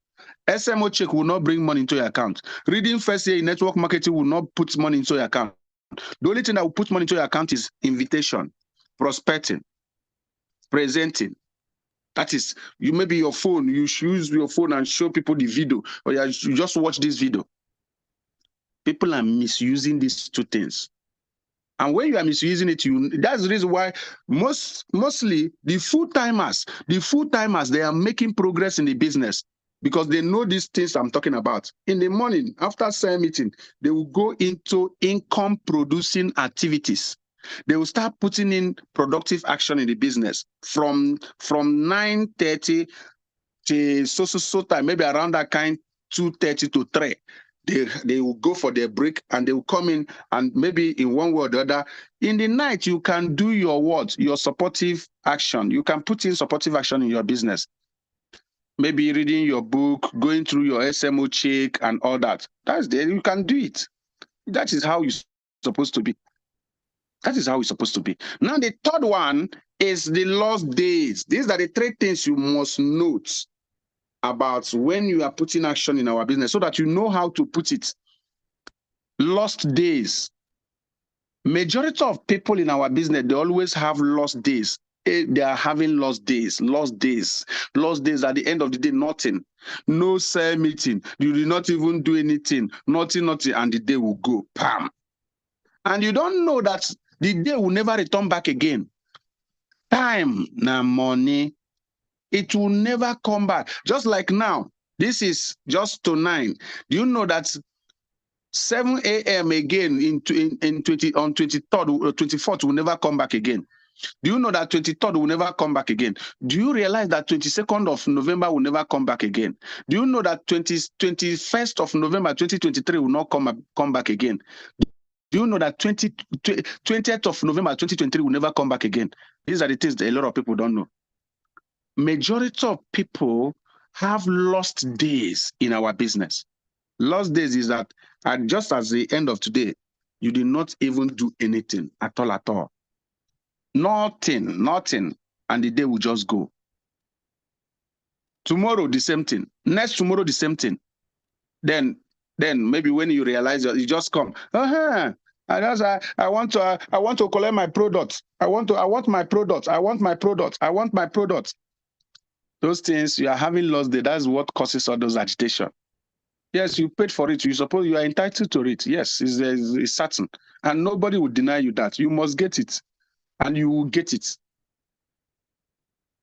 SMO check will not bring money into your account. Reading first year in network marketing will not put money into your account. The only thing that will put money into your account is invitation, prospecting, presenting. That is, maybe your phone, you should use your phone and show people the video, or you just watch this video. People are misusing these two things. And when you are misusing it, that's the reason why mostly the full-timers, they are making progress in the business because they know these things I'm talking about. In the morning, after sales meeting, they will go into income-producing activities. They will start putting in productive action in the business from 9:30 to so time, maybe around that kind, 2:30 to 3. They will go for their break and they will come in, and maybe in one way or the other, in the night, you can do your supportive action. You can put in supportive action in your business. Maybe reading your book, going through your ESOMCHI and all that. That's there. You can do it. That is how it's supposed to be. That is how it's supposed to be. Now, the third one is the lost days. These are the three things you must note about when you are putting action in our business so that you know how to put it. Lost days. Majority of people in our business, they always have lost days. They are having lost days at the end of the day, nothing. No sale meeting. You did not even do anything. Nothing, and the day will go. Bam. And you don't know that the day will never return back again. Time, na money. It will never come back. Just like now, this is just to 9. Do you know that 7 a.m. again on 23rd or 24th will never come back again? Do you know that 23rd will never come back again? Do you realize that 22nd of November will never come back again? Do you know that 21st of November 2023 will not come back again? Do you know that 20th of November 2023 will never come back again? These are the things that a lot of people don't know. Majority of people have lost days in our business. Lost days is that just as the end of today, you did not even do anything at all. Nothing, and the day will just go. Tomorrow, the same thing. Next tomorrow, the same thing. Then maybe when you realize you just come. I want to collect my product. I want my product. Those things, you are having lost day. That's what causes all those agitation. Yes, you paid for it. You suppose you are entitled to it. Yes, it's certain. And nobody will deny you that. You must get it. And you will get it.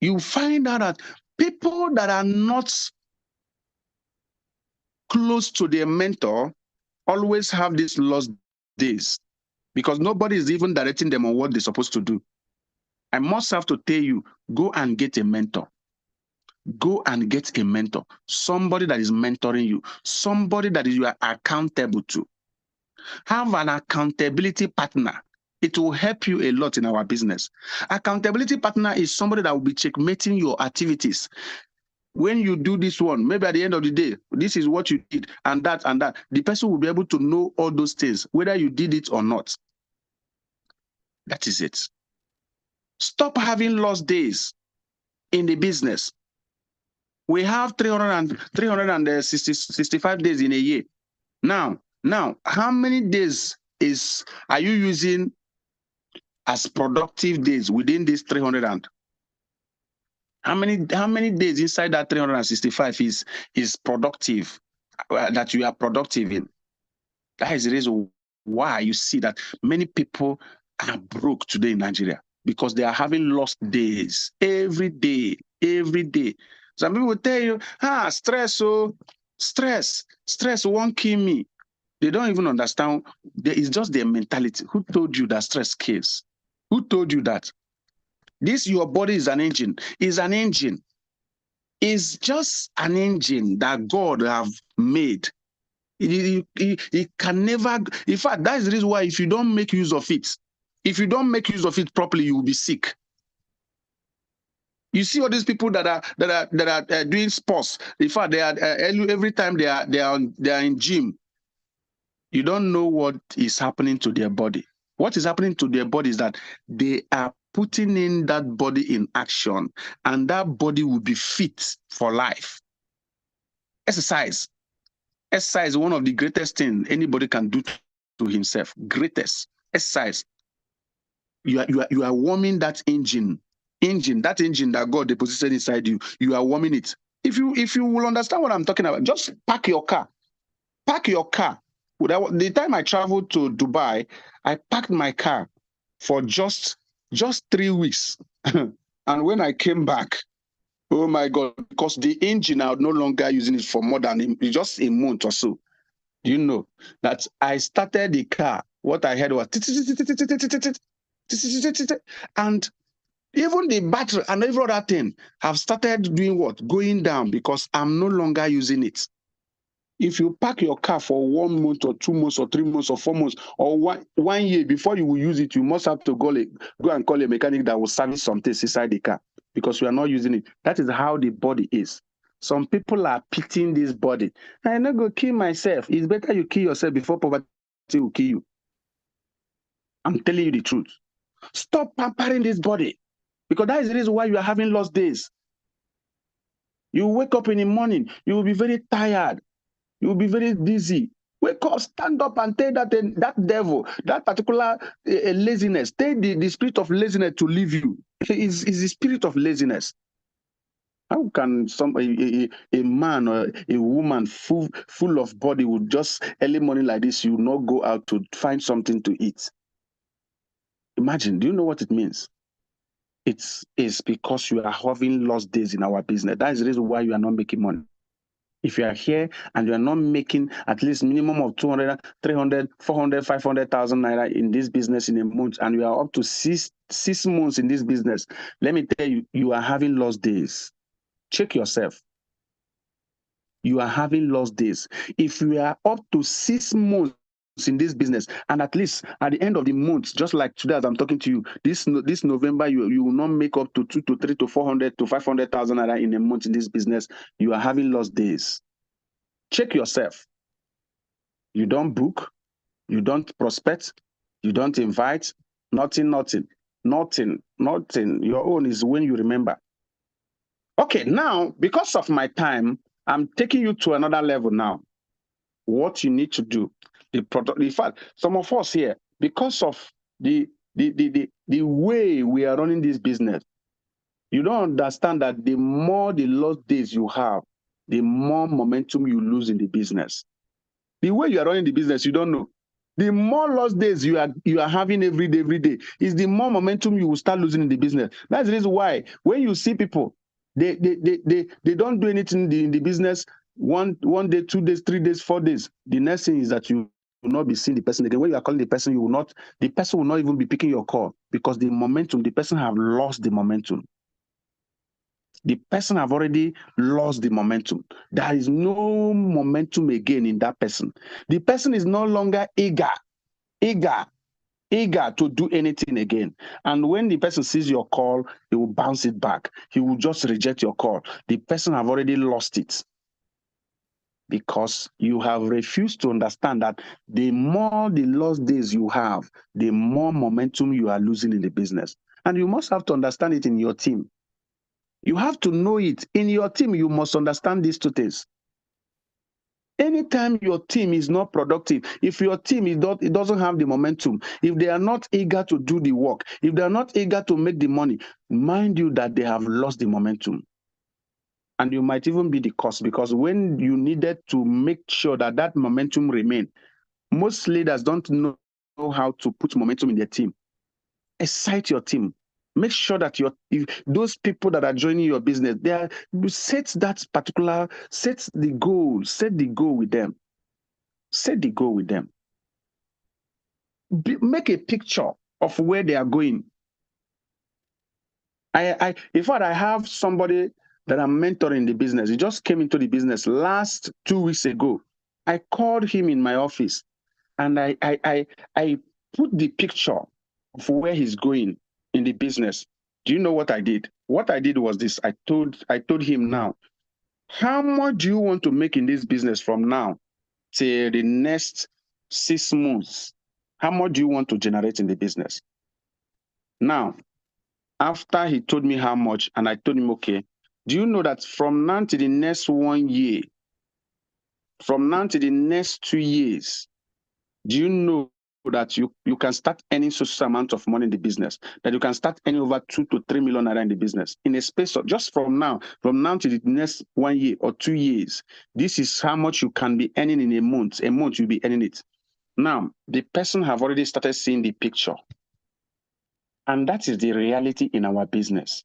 You find out that people that are not close to their mentor always have these lost days because nobody is even directing them on what they're supposed to do. I must have to tell you, go and get a mentor. Go and get a mentor, somebody that is mentoring you, somebody that you are accountable to. Have an accountability partner. It will help you a lot in our business. Accountability partner is somebody that will be checkmating your activities. When you do this one, maybe at the end of the day, this is what you did, and that. The person will be able to know all those things, whether you did it or not. That is it. Stop having lost days in the business. We have 365 days in a year. Now, how many days are you using as productive days within these 300? How many days inside that 365 is productive, that you are productive in? That is the reason why you see that many people are broke today in Nigeria, because they are having lost days every day. Some people will tell you, stress won't kill me. They don't even understand. It's just their mentality. Who told you that stress kills? Who told you that? Your body is an engine. It's just an engine that God have made. It can never. In fact, that is the reason why if you don't make use of it properly, you will be sick. You see all these people that are doing sports. In fact, they are every time they are in gym. You don't know what is happening to their body. What is happening to their body is that they are putting in that body in action, and that body will be fit for life. Exercise is one of the greatest things anybody can do to himself. Greatest exercise. You are warming that engine. That engine that God deposited inside you. You are warming it. If you will understand what I'm talking about, just park your car. The time I traveled to Dubai, I packed my car for just 3 weeks. And when I came back, oh my God, because the engine, I'm no longer using it for more than just a month or so. Do you know that I started the car? What I heard was, and even the battery and every other thing have started doing what? Going down, because I'm no longer using it. If you park your car for 1 month or 2 months or 3 months or 4 months or one year before you will use it, you must have to go and call a mechanic that will service some things inside the car, because you are not using it. That is how the body is. Some people are pitying this body. I'm not going to kill myself. It's better you kill yourself before poverty will kill you. I'm telling you the truth. Stop pampering this body, because that is the reason why you are having lost days. You wake up in the morning, you will be very tired. You will be very dizzy. Wake up, stand up and tell that devil, that particular laziness, tell the spirit of laziness to leave you. It's the spirit of laziness. How can a man or a woman full of body would just early morning like this, you will not go out to find something to eat? Imagine, do you know what it means? It's because you are having lost days in our business. That is the reason why you are not making money. If you are here and you are not making at least minimum of 200, 300, 400, 500,000 naira in this business in a month, and you are up to six months in this business, let me tell you, you are having lost days. Check yourself. You are having lost days. If you are up to 6 months in this business, and at least at the end of the month, just like today as I'm talking to you, this November, you will not make up to 2 to 3 to 400 to 500,000 naira in a month in this business, you are having lost days. Check yourself. You don't book, you don't prospect, you don't invite, nothing. Your own is when you remember. Okay, now, because of my time, I'm taking you to another level now. What you need to do. In fact, some of us here, because of the way we are running this business, you don't understand that the more the lost days you have, the more momentum you lose in the business. The way you are running the business, you don't know. The more lost days you are having every day is the more momentum you will start losing in the business. That's the reason why when you see people, they don't do anything in the business one day, 2 days, 3 days, 4 days. The next thing is that you will not be seeing the person again. When you are calling the person will not even be picking your call, because the person have lost the momentum. The person have already lost the momentum. There is no momentum again in that person. The person is no longer eager to do anything again. And when the person sees your call, he will bounce it back. He will just reject your call. The person have already lost it, because you have refused to understand that the more the lost days you have, the more momentum you are losing in the business. And you must have to understand it in your team. You have to know it. In your team, you must understand these two things. Anytime your team is not productive, if your team it doesn't have the momentum, if they are not eager to do the work, if they are not eager to make the money, mind you that they have lost the momentum. And you might even be the cause, because when you needed to make sure that that momentum remain, most leaders don't know how to put momentum in their team. Excite your team. Make sure that those people that are joining your business, set the goal with them. Set the goal with them. Make a picture of where they are going. In fact, I have somebody that I'm mentoring in the business. He just came into the business last 2 weeks ago. I called him in my office, and I put the picture of where he's going in the business. Do you know what I did? What I did was this. I told him, now, how much do you want to make in this business from now till the next 6 months? How much do you want to generate in the business? Now, after he told me how much, and I told him, okay, do you know that from now to the next 1 year, from now to the next 2 years, do you know that you can start earning such amount of money in the business, that you can start earning over 2 to 3 million naira in the business in a space of just from now to the next 1 year or 2 years. This is how much you can be earning in a month. A month you'll be earning it. Now, the person have already started seeing the picture. And that is the reality in our business.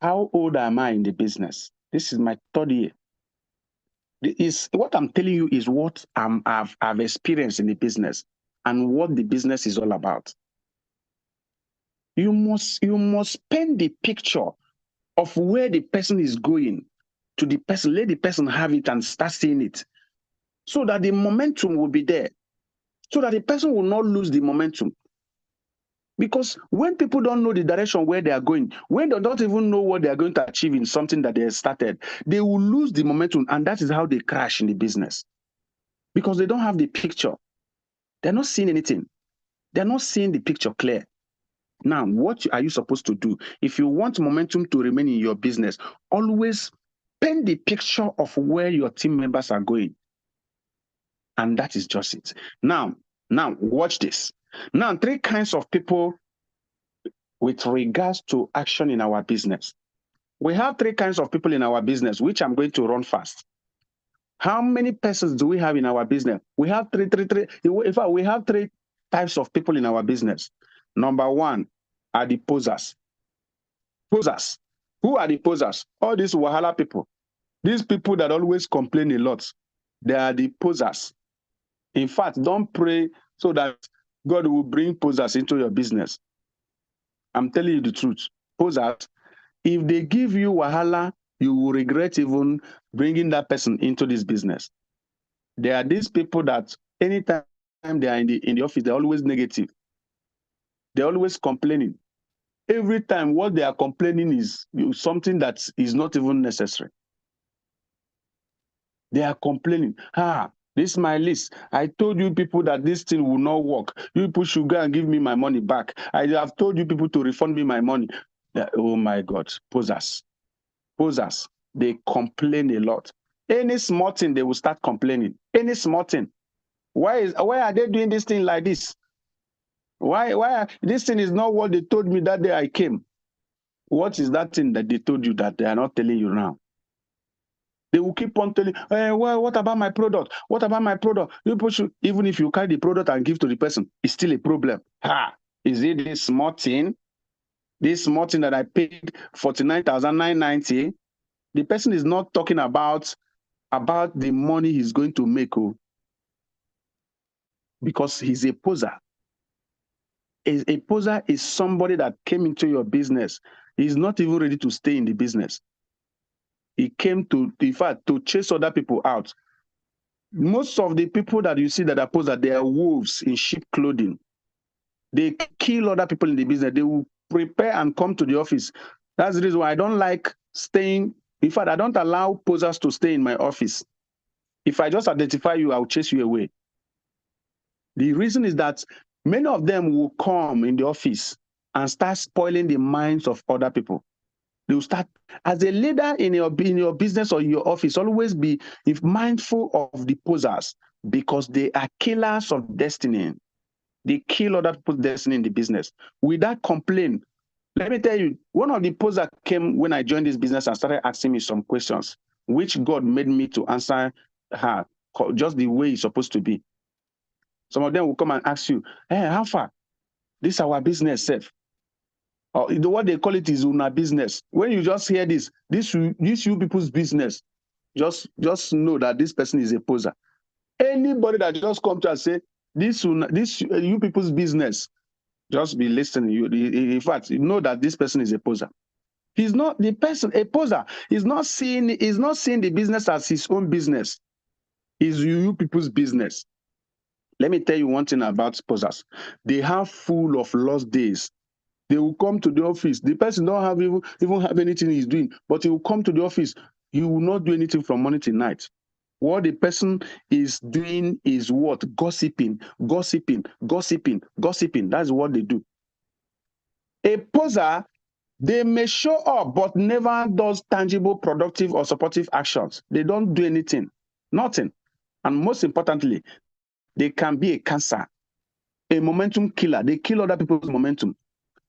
How old am I in the business? This is my 3rd year. What I'm telling you is what I've experienced in the business and what the business is all about. You must paint the picture of where the person is going to the person. Let the person have it and start seeing it, so that the momentum will be there, so that the person will not lose the momentum. Because when people don't know the direction where they are going, when they don't even know what they are going to achieve in something that they have started, they will lose the momentum, and that is how they crash in the business. Because they don't have the picture. They're not seeing anything. They're not seeing the picture clear. Now, what are you supposed to do? If you want momentum to remain in your business, always paint the picture of where your team members are going. And that is just it. Now, watch this. Now, 3 kinds of people with regards to action in our business. We have 3 kinds of people in our business, which I'm going to run fast. How many persons do we have in our business? We have three. In fact, we have 3 types of people in our business. Number 1 are the posers. Posers. Who are the posers? All these Wahala people. These people that always complain a lot. They are the posers. In fact, don't pray so that God will bring posers into your business. I'm telling you the truth. Posers, if they give you Wahala, you will regret even bringing that person into this business. There are these people that anytime they are in the office, they're always negative. They're always complaining. Every time what they are complaining is something that is not even necessary. They are complaining. This is my list. I told you people that this thing will not work. You people should go and give me my money back. I have told you people to refund me my money. Oh my God, posers. Posers, they complain a lot. Any small thing, they will start complaining. Any small thing. Why are they doing this thing like this? Why this thing is not what they told me that day I came? What is that thing that they told you that they are not telling you now? They will keep on telling, well, what about my product? What about my product? You should, even if you carry the product and give to the person, it's still a problem. Is it this small thing? This small thing that I paid 49,990? The person is not talking about the money he's going to make, because he's a poser. A poser is somebody that came into your business. He's not even ready to stay in the business. He came to, in fact, to chase other people out. Most of the people that you see that are poser, they are wolves in sheep clothing. They kill other people in the business. They will prepare and come to the office. That's the reason why I don't like staying. In fact, I don't allow posers to stay in my office. If I just identify you, I'll chase you away. The reason is that many of them will come in the office and start spoiling the minds of other people. They will start, as a leader in your business or your office, always be mindful of the posers, because they are killers of destiny. They kill other people's destiny in the business. Without complaint, let me tell you, one of the posers came when I joined this business and started asking me some questions, which God made me to answer her just the way it's supposed to be. Some of them will come and ask you, hey, how far? This is our business, safe. Or what they call it is una business. When you just hear this you people's business, just know that this person is a poser. Anybody that just come to and say this you people's business, just be listening. In fact, you know that this person is a poser. He's not the person, a poser. He's not seeing the business as his own business. It's you people's business. Let me tell you one thing about posers. They have full of lost days. They will come to the office. The person don't have even have anything he's doing, but he will come to the office. He will not do anything from morning till night. What the person is doing is what? Gossiping. That's what they do. A poser, they may show up, but never does tangible, productive, or supportive actions. They don't do anything. Nothing. And most importantly, they can be a cancer a momentum killer. They kill other people's momentum.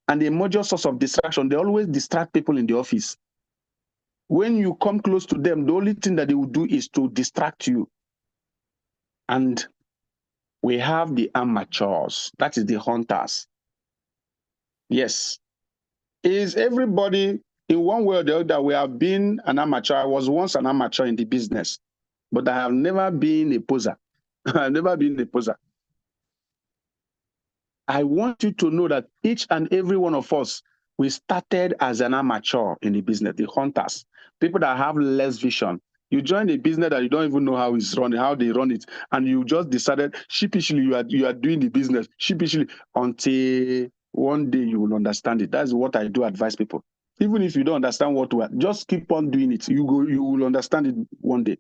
And the major source of distraction, they always distract people in the office. When you come close to them, the only thing that they will do is to distract you. And we have the amateurs. That is the hunters. Yes. Is everybody in one way or the other? We have been an amateur. I was once an amateur in the business, but I have never been a poser. I've never been a poser. I want you to know that each and every one of us, we started as an amateur in the business, the hunters, people that have less vision. You join a business that you don't even know how it's running, how they run it, and you just decided sheepishly you are doing the business sheepishly until one day you will understand it. That's what I do advise people. Even if you don't understand what to, just keep on doing it. You will understand it one day.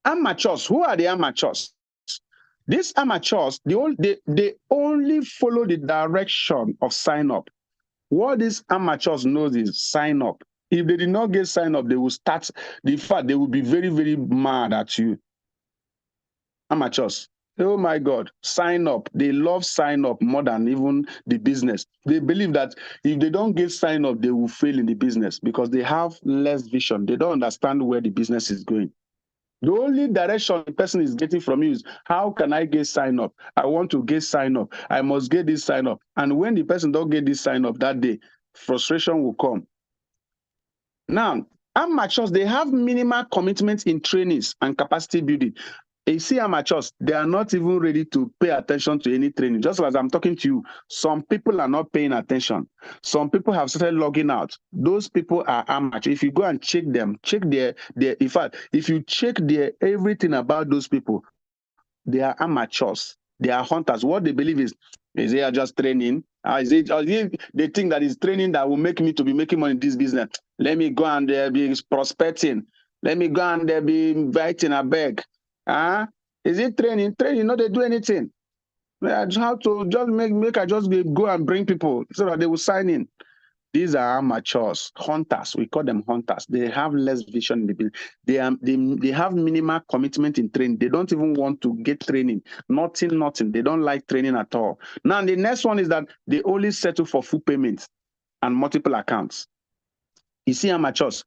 Amateurs, who are the amateurs? These amateurs, they only follow the direction of sign up. What these amateurs know is sign up. If they did not get sign up, they will start. In fact, they will be very, very mad at you. Amateurs. Oh my God, sign up. They love sign up more than even the business. They believe that if they don't get sign up, they will fail in the business because they have less vision. They don't understand where the business is going. The only direction the person is getting from you is, how can I get sign up? I want to get sign up. I must get this sign up. And when the person don't get this sign up that day, frustration will come. Now, amateurs, they have minimal commitment in trainings and capacity building. You see amateurs, they are not even ready to pay attention to any training. Just as I'm talking to you, some people are not paying attention. Some people have started logging out. Those people are amateurs. If you go and check them, check their in fact, if you check their everything about those people, they are amateurs. They are hunters. What they believe is they just training? Is it they think that is training that will make me to be making money in this business? Let me go and be prospecting. Let me go and be inviting a beg. Is it training? Training, no, they do anything. I just have to just make I just go and bring people so that they will sign in. These are amateurs, hunters. We call them hunters. They have less vision in the business. They have minimal commitment in training. They don't even want to get training. Nothing. They don't like training at all. Now, the next one is that they only settle for full payments and multiple accounts. You see amateurs.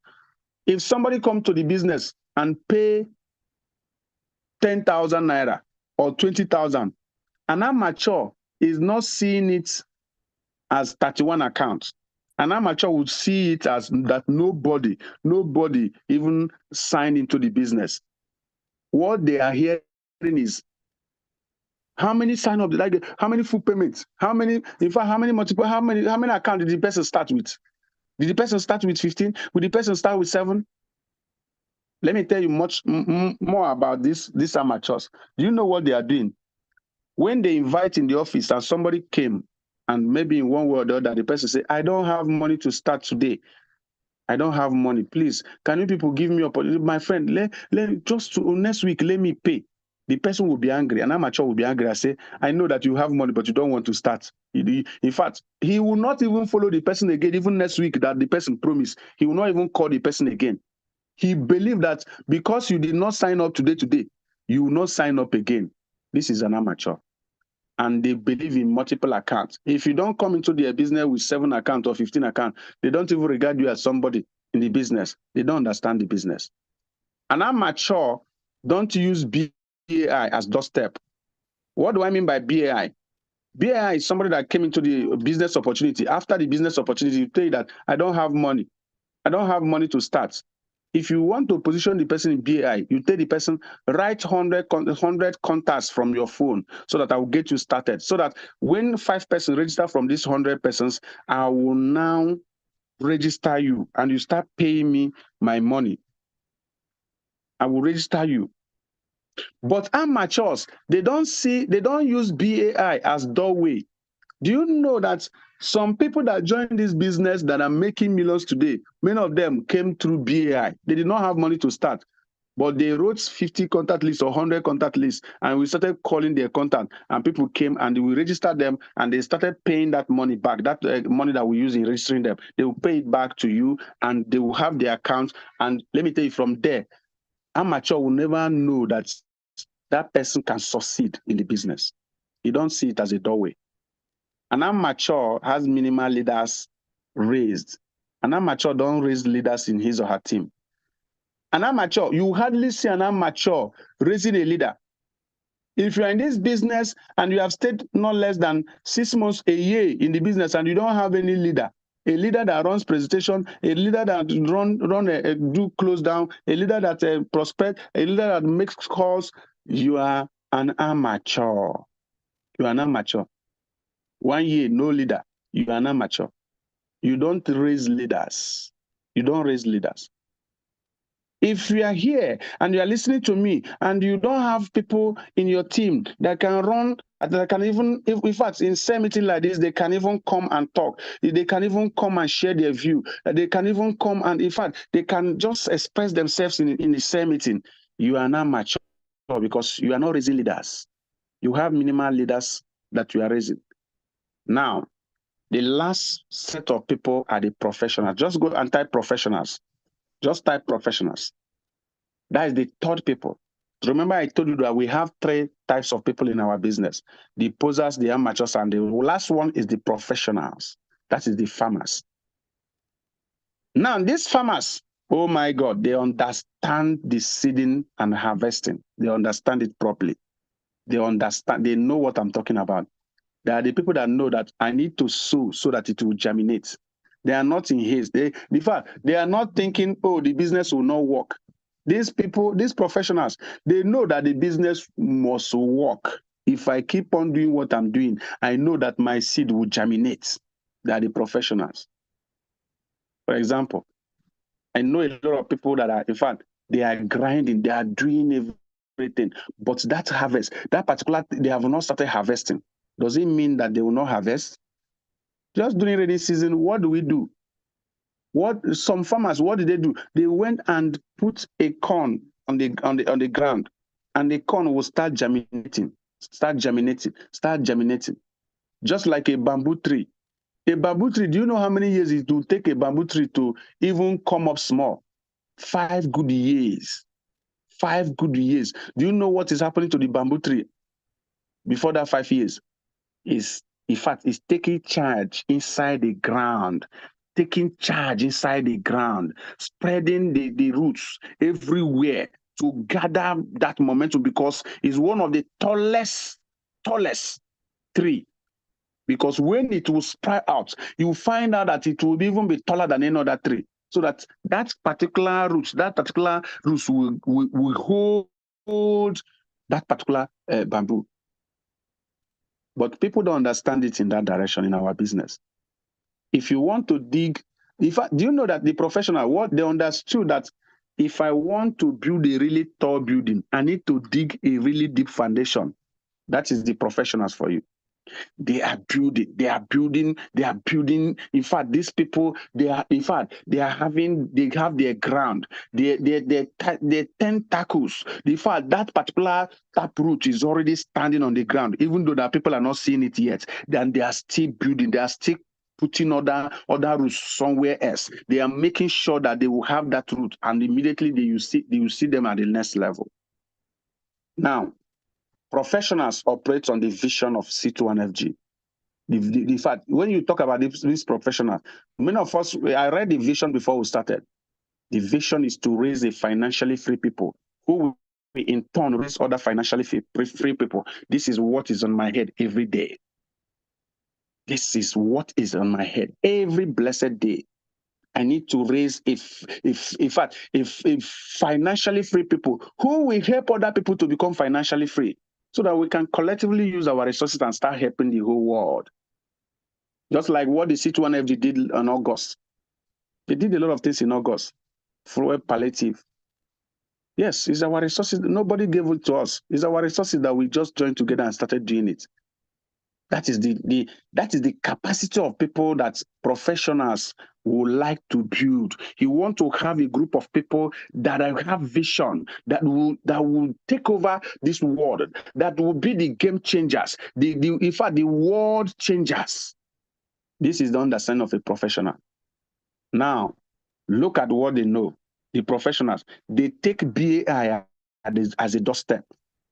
If somebody comes to the business and pay 10,000 naira or 20,000, an amateur is not seeing it as 31 accounts. An amateur would see it as that nobody even signed into the business. What they are hearing is, how many sign-up did I get? How many full payments? How many, in fact, how many multiple, how many accounts did the person start with? Did the person start with 15? Will the person start with 7? Let me tell you much more about these amateurs. Do you know what they are doing? When they invite in the office and somebody came, and maybe in one way or the other, the person say, I don't have money to start today. I don't have money. Please, can you people give me opportunity? My friend, let just to next week, let me pay. The person will be angry. An amateur will be angry. I say, I know that you have money, but you don't want to start. In fact, he will not even follow the person again, even next week that the person promised. He will not even call the person again. He believed that because you did not sign up today, you will not sign up again. This is an amateur. And they believe in multiple accounts. If you don't come into their business with 7 accounts or 15 accounts, they don't even regard you as somebody in the business. They don't understand the business. An amateur don't use BAI as doorstep. What do I mean by BAI? BAI is somebody that came into the business opportunity. After the business opportunity, you tell you that I don't have money. I don't have money to start. If you want to position the person in BAI, you tell the person, write 100 contacts from your phone so that I will get you started. So that when 5 persons register from these 100 persons, I will now register you and you start paying me my money. I will register you. But amateurs, they don't use BAI as doorway. Do you know that some people that join this business that are making millions today, many of them came through BAI. They did not have money to start, but they wrote 50 contact lists or 100 contact lists, and we started calling their contact, and people came and we registered them, and they started paying that money back, that money that we use in registering them. They will pay it back to you, and they will have their accounts. And let me tell you, from there, amateur will never know that that person can succeed in the business. You don't see it as a doorway. An amateur has minimal leaders raised. An amateur don't raise leaders in his or her team. An amateur, you hardly see an amateur raising a leader. If you are in this business and you have stayed not less than 6 months, a year in the business, and you don't have any leader, a leader that runs presentation, a leader that do close down, a leader that prospect, a leader that makes calls, you are an amateur. You are an amateur. 1 year, no leader. You are an amateur. You don't raise leaders. You don't raise leaders. If you are here and you are listening to me and you don't have people in your team that can run, that can even, in fact, in some meeting like this, they can even come and talk. They can even come and share their view. They can even come and, in fact, they can just express themselves in the same meeting. You are not mature because you are not raising leaders. You have minimal leaders that you are raising. Now, the last set of people are the professionals. Just go and type professionals. Just type professionals. That is the third people. Remember, I told you that we have 3 types of people in our business: the posers, the amateurs, and the last one is the professionals. That is the farmers. Now, these farmers, oh my God, they understand the seeding and harvesting. They understand it properly. They understand, they know what I'm talking about. They are the people that know that I need to sow so that it will germinate. They are not in haste. In fact, they are not thinking, oh, the business will not work. These people, these professionals, they know that the business must work. If I keep on doing what I'm doing, I know that my seed will germinate. They are the professionals. For example, I know a lot of people that are, in fact, they are grinding, they are doing everything. But that harvest, that particular, they have not started harvesting. Does it mean that they will not harvest? Just during rainy season, what do we do? What some farmers, what did they do? They went and put a corn on the ground, and the corn will start germinating, just like a bamboo tree. A bamboo tree, do you know how many years it will take a bamboo tree to even come up small? 5 good years. 5 good years. Do you know what is happening to the bamboo tree before that 5 years? In fact, it's taking charge inside the ground, spreading the roots everywhere to gather that momentum, because it's one of the tallest tree. Because when it will sprout out, you will find out that it will even be taller than any other tree. So that particular roots will hold that particular bamboo. But people don't understand it in that direction in our business. If you want to dig, in fact, do you know that the professional, what they understood that if I want to build a really tall building, I need to dig a really deep foundation. That is the professionals for you. They are building. In fact, these people, they have their ground, their tentacles. In fact, that particular taproot is already standing on the ground, even though that people are not seeing it yet. Then they are still building, they are still putting other roots somewhere else. They are making sure that they will have that root, and immediately they will see them at the next level. Now, professionals operate on the vision of C2NFG. In fact, when you talk about these professionals, many of us, I read the vision before we started. The vision is to raise a financially free people who will in turn raise other financially free people. This is what is on my head every day. This is what is on my head every blessed day. I need to raise if financially free people who will help other people to become financially free, so that we can collectively use our resources and start helping the whole world. Just like what the C2NFG did in August. They did a lot of things in August. Full palliative. Yes, it's our resources. Nobody gave it to us. It's our resources that we just joined together and started doing it. That is the capacity of people that professionals would like to build. You want to have a group of people that have vision, that will take over this world, that will be the game changers, in fact, the world changers. This is the understanding of a professional. Now, look at what they know. The professionals, they take BAI as a doorstep.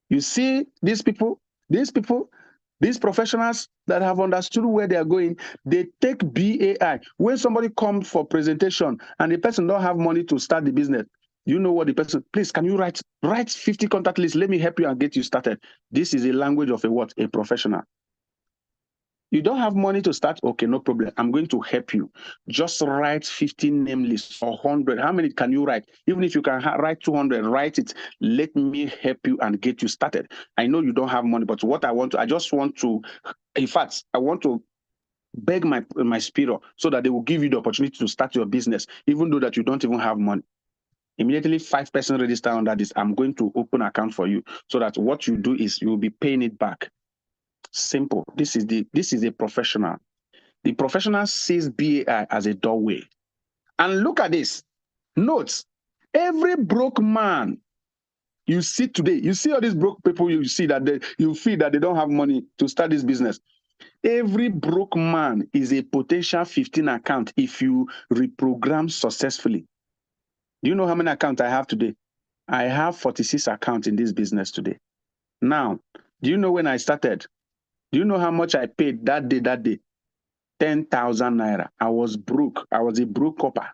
You see, these people, These professionals that have understood where they are going, they take BAI. When somebody comes for presentation and the person don't have money to start the business, you know what the person, please, can you write 50 contact lists? Let me help you and get you started. This is a language of a what? A professional. You don't have money to start? Okay, no problem. I'm going to help you. Just write 50 name lists or 100. How many can you write? Even if you can write 200, write it. Let me help you and get you started. I know you don't have money, but what I just want to, in fact, I want to beg my spirit so that they will give you the opportunity to start your business, even though that you don't even have money. Immediately 5 person register under this. I'm going to open account for you so that what you do is you'll be paying it back. Simple. This is a professional. The professional sees BAI as a doorway. And look at this. Note, every broke man you see today, you see all these broke people, you see that you feel that they don't have money to start this business. Every broke man is a potential 15 account if you reprogram successfully. Do you know how many accounts I have today? I have 46 accounts in this business today. Now, do you know when I started? Do you know how much I paid that day? 10,000 naira. I was broke. I was a broke copper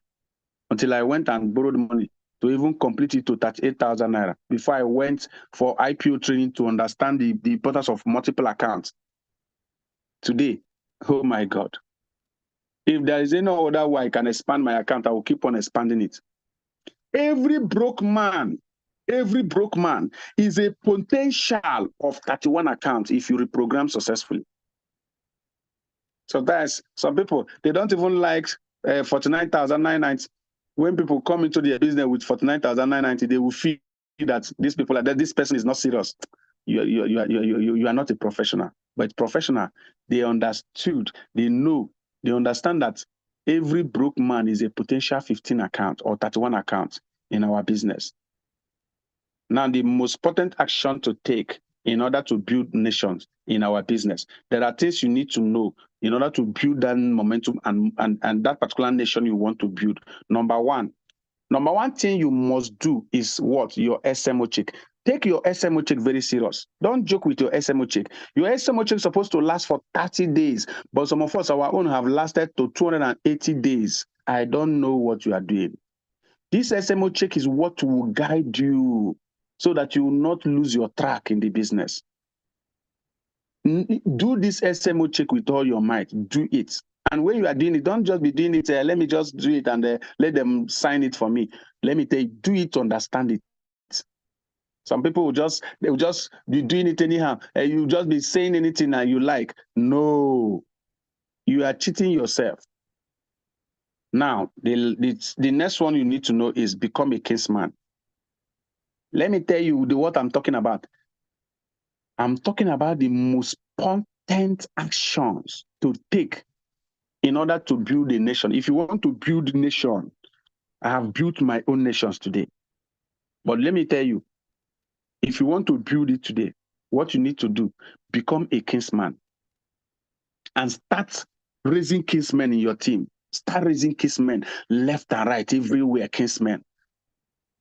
until I went and borrowed money to even complete it to 38,000 naira before I went for IPO training to understand the importance of multiple accounts. Today, oh my God. If there is any other way I can expand my account, I will keep on expanding it. Every broke man is a potential of 31 accounts if you reprogram successfully. So that's some people, they don't even like 49,990. When people come into their business with 49,990, they will feel that these people, that this person is not serious. You are not a professional. But professional, they understood, they know, they understand that every broke man is a potential 15 account or 31 account in our business. Now, the most important action to take in order to build nations in our business, there are things you need to know in order to build that momentum and that particular nation you want to build. Number one thing you must do is what? Your SMO check. Take your SMO check very serious. Don't joke with your SMO check. Your SMO check is supposed to last for 30 days, but some of us, our own, have lasted to 280 days. I don't know what you are doing. This SMO check is what will guide you so that you will not lose your track in the business. Do this SMO check with all your might. Do it. And when you are doing it, don't just be doing it, let me just do it and let them sign it for me. Let me tell you, do it to understand it. Some people will just be doing it anyhow. You just be saying anything that you like. No, you are cheating yourself. Now, the next one you need to know is become a caseman. Let me tell you what I'm talking about. I'm talking about the most important actions to take in order to build a nation. If you want to build a nation, I have built my own nations today. But let me tell you, if you want to build it today, what you need to do, become a kinsman and start raising kinsmen in your team. Start raising kinsmen left and right, everywhere, kinsmen.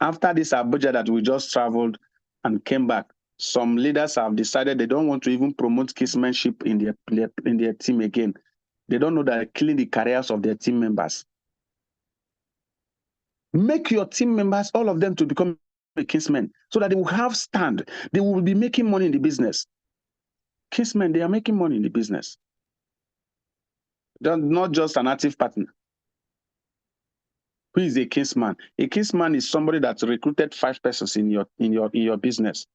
After this Abuja that we just traveled and came back, some leaders have decided they don't want to even promote kinsmanship in their team again. They don't know that they're killing the careers of their team members. Make your team members, all of them, to become a kinsman so that they will have stand. They will be making money in the business. Kinsmen, they are making money in the business. They're not just an active partner. Who is a kinsman? A kinsman is somebody that's recruited 5 persons in your business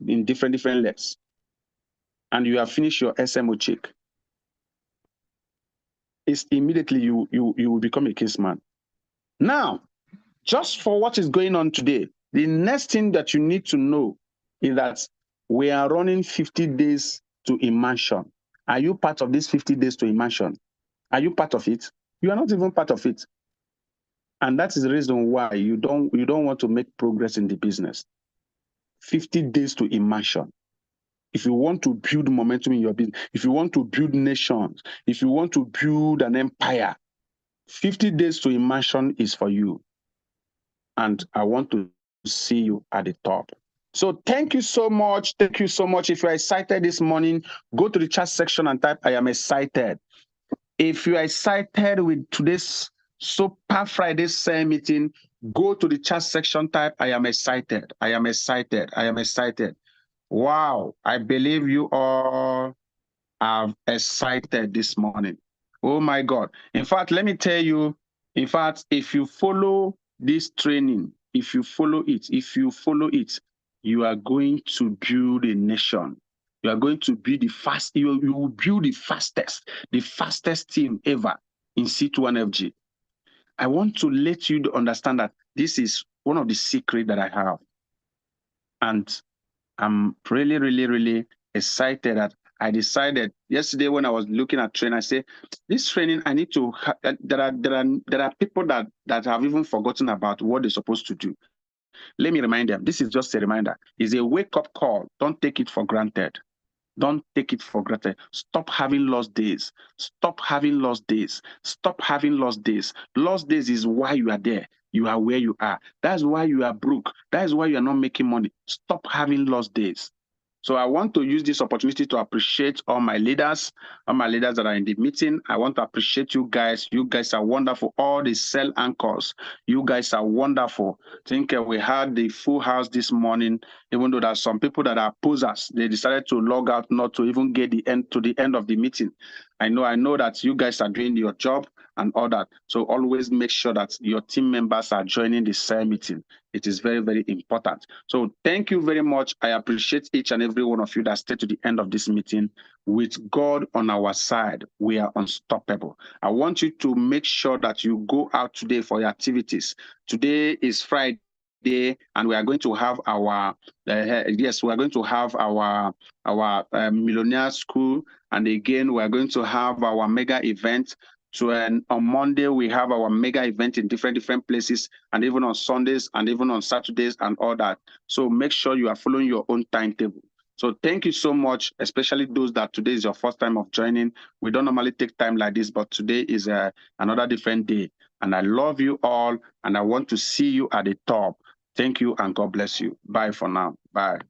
in different levels, and you have finished your SMO check. It's immediately you will become a kinsman. Now, just for what is going on today, the next thing that you need to know is that we are running 50 days to immersion. Are you part of this 50 days to immersion? Are you part of it? You are not even part of it. And that is the reason why you don't want to make progress in the business. 50 days to immersion. If you want to build momentum in your business, if you want to build nations, if you want to build an empire, 50 days to immersion is for you. And I want to see you at the top. So thank you so much. Thank you so much. If you are excited this morning, go to the chat section and type, I am excited. If you are excited with today's Super Friday sale meeting, go to the chat section, type, I am excited. I am excited. I am excited. Wow. I believe you all are excited this morning. Oh my God. In fact, let me tell you, in fact, if you follow this training, if you follow it, you are going to build a nation. You are going to be you will build the fastest team ever in C21FG. I want to let you understand that this is one of the secrets that I have. And I'm really, really, really excited that I decided yesterday when I was looking at training, I said, this training, I need to, there are people that have even forgotten about what they're supposed to do. Let me remind them, this is just a reminder. It's a wake-up call. Don't take it for granted. Don't take it for granted. Stop having lost days. Stop having lost days. Stop having lost days. Lost days is why you are there. You are where you are. That's why you are broke. That is why you are not making money. Stop having lost days. So I want to use this opportunity to appreciate all my leaders that are in the meeting. I want to appreciate you guys. You guys are wonderful. All the cell anchors, you guys are wonderful. I think we had the full house this morning, even though there are some people that are posers. They decided to log out, not to even get the end of the meeting. I know that you guys are doing your job and all that. So always make sure that your team members are joining the cell meeting. It is very, very important. So thank you very much. I appreciate each and every one of you that stayed to the end of this meeting. With God on our side, we are unstoppable. I want you to make sure that you go out today for your activities. Today is Friday, and we are going to have our millionaire school, and again we are going to have our mega event. So on Monday we have our mega event in different places, and even on Sundays and even on Saturdays and all that. So make sure you are following your own timetable. So thank you so much, especially those that today is your first time of joining. We don't normally take time like this, but today is another different day. And I love you all, and I want to see you at the top. Thank you, and God bless you. Bye for now. Bye.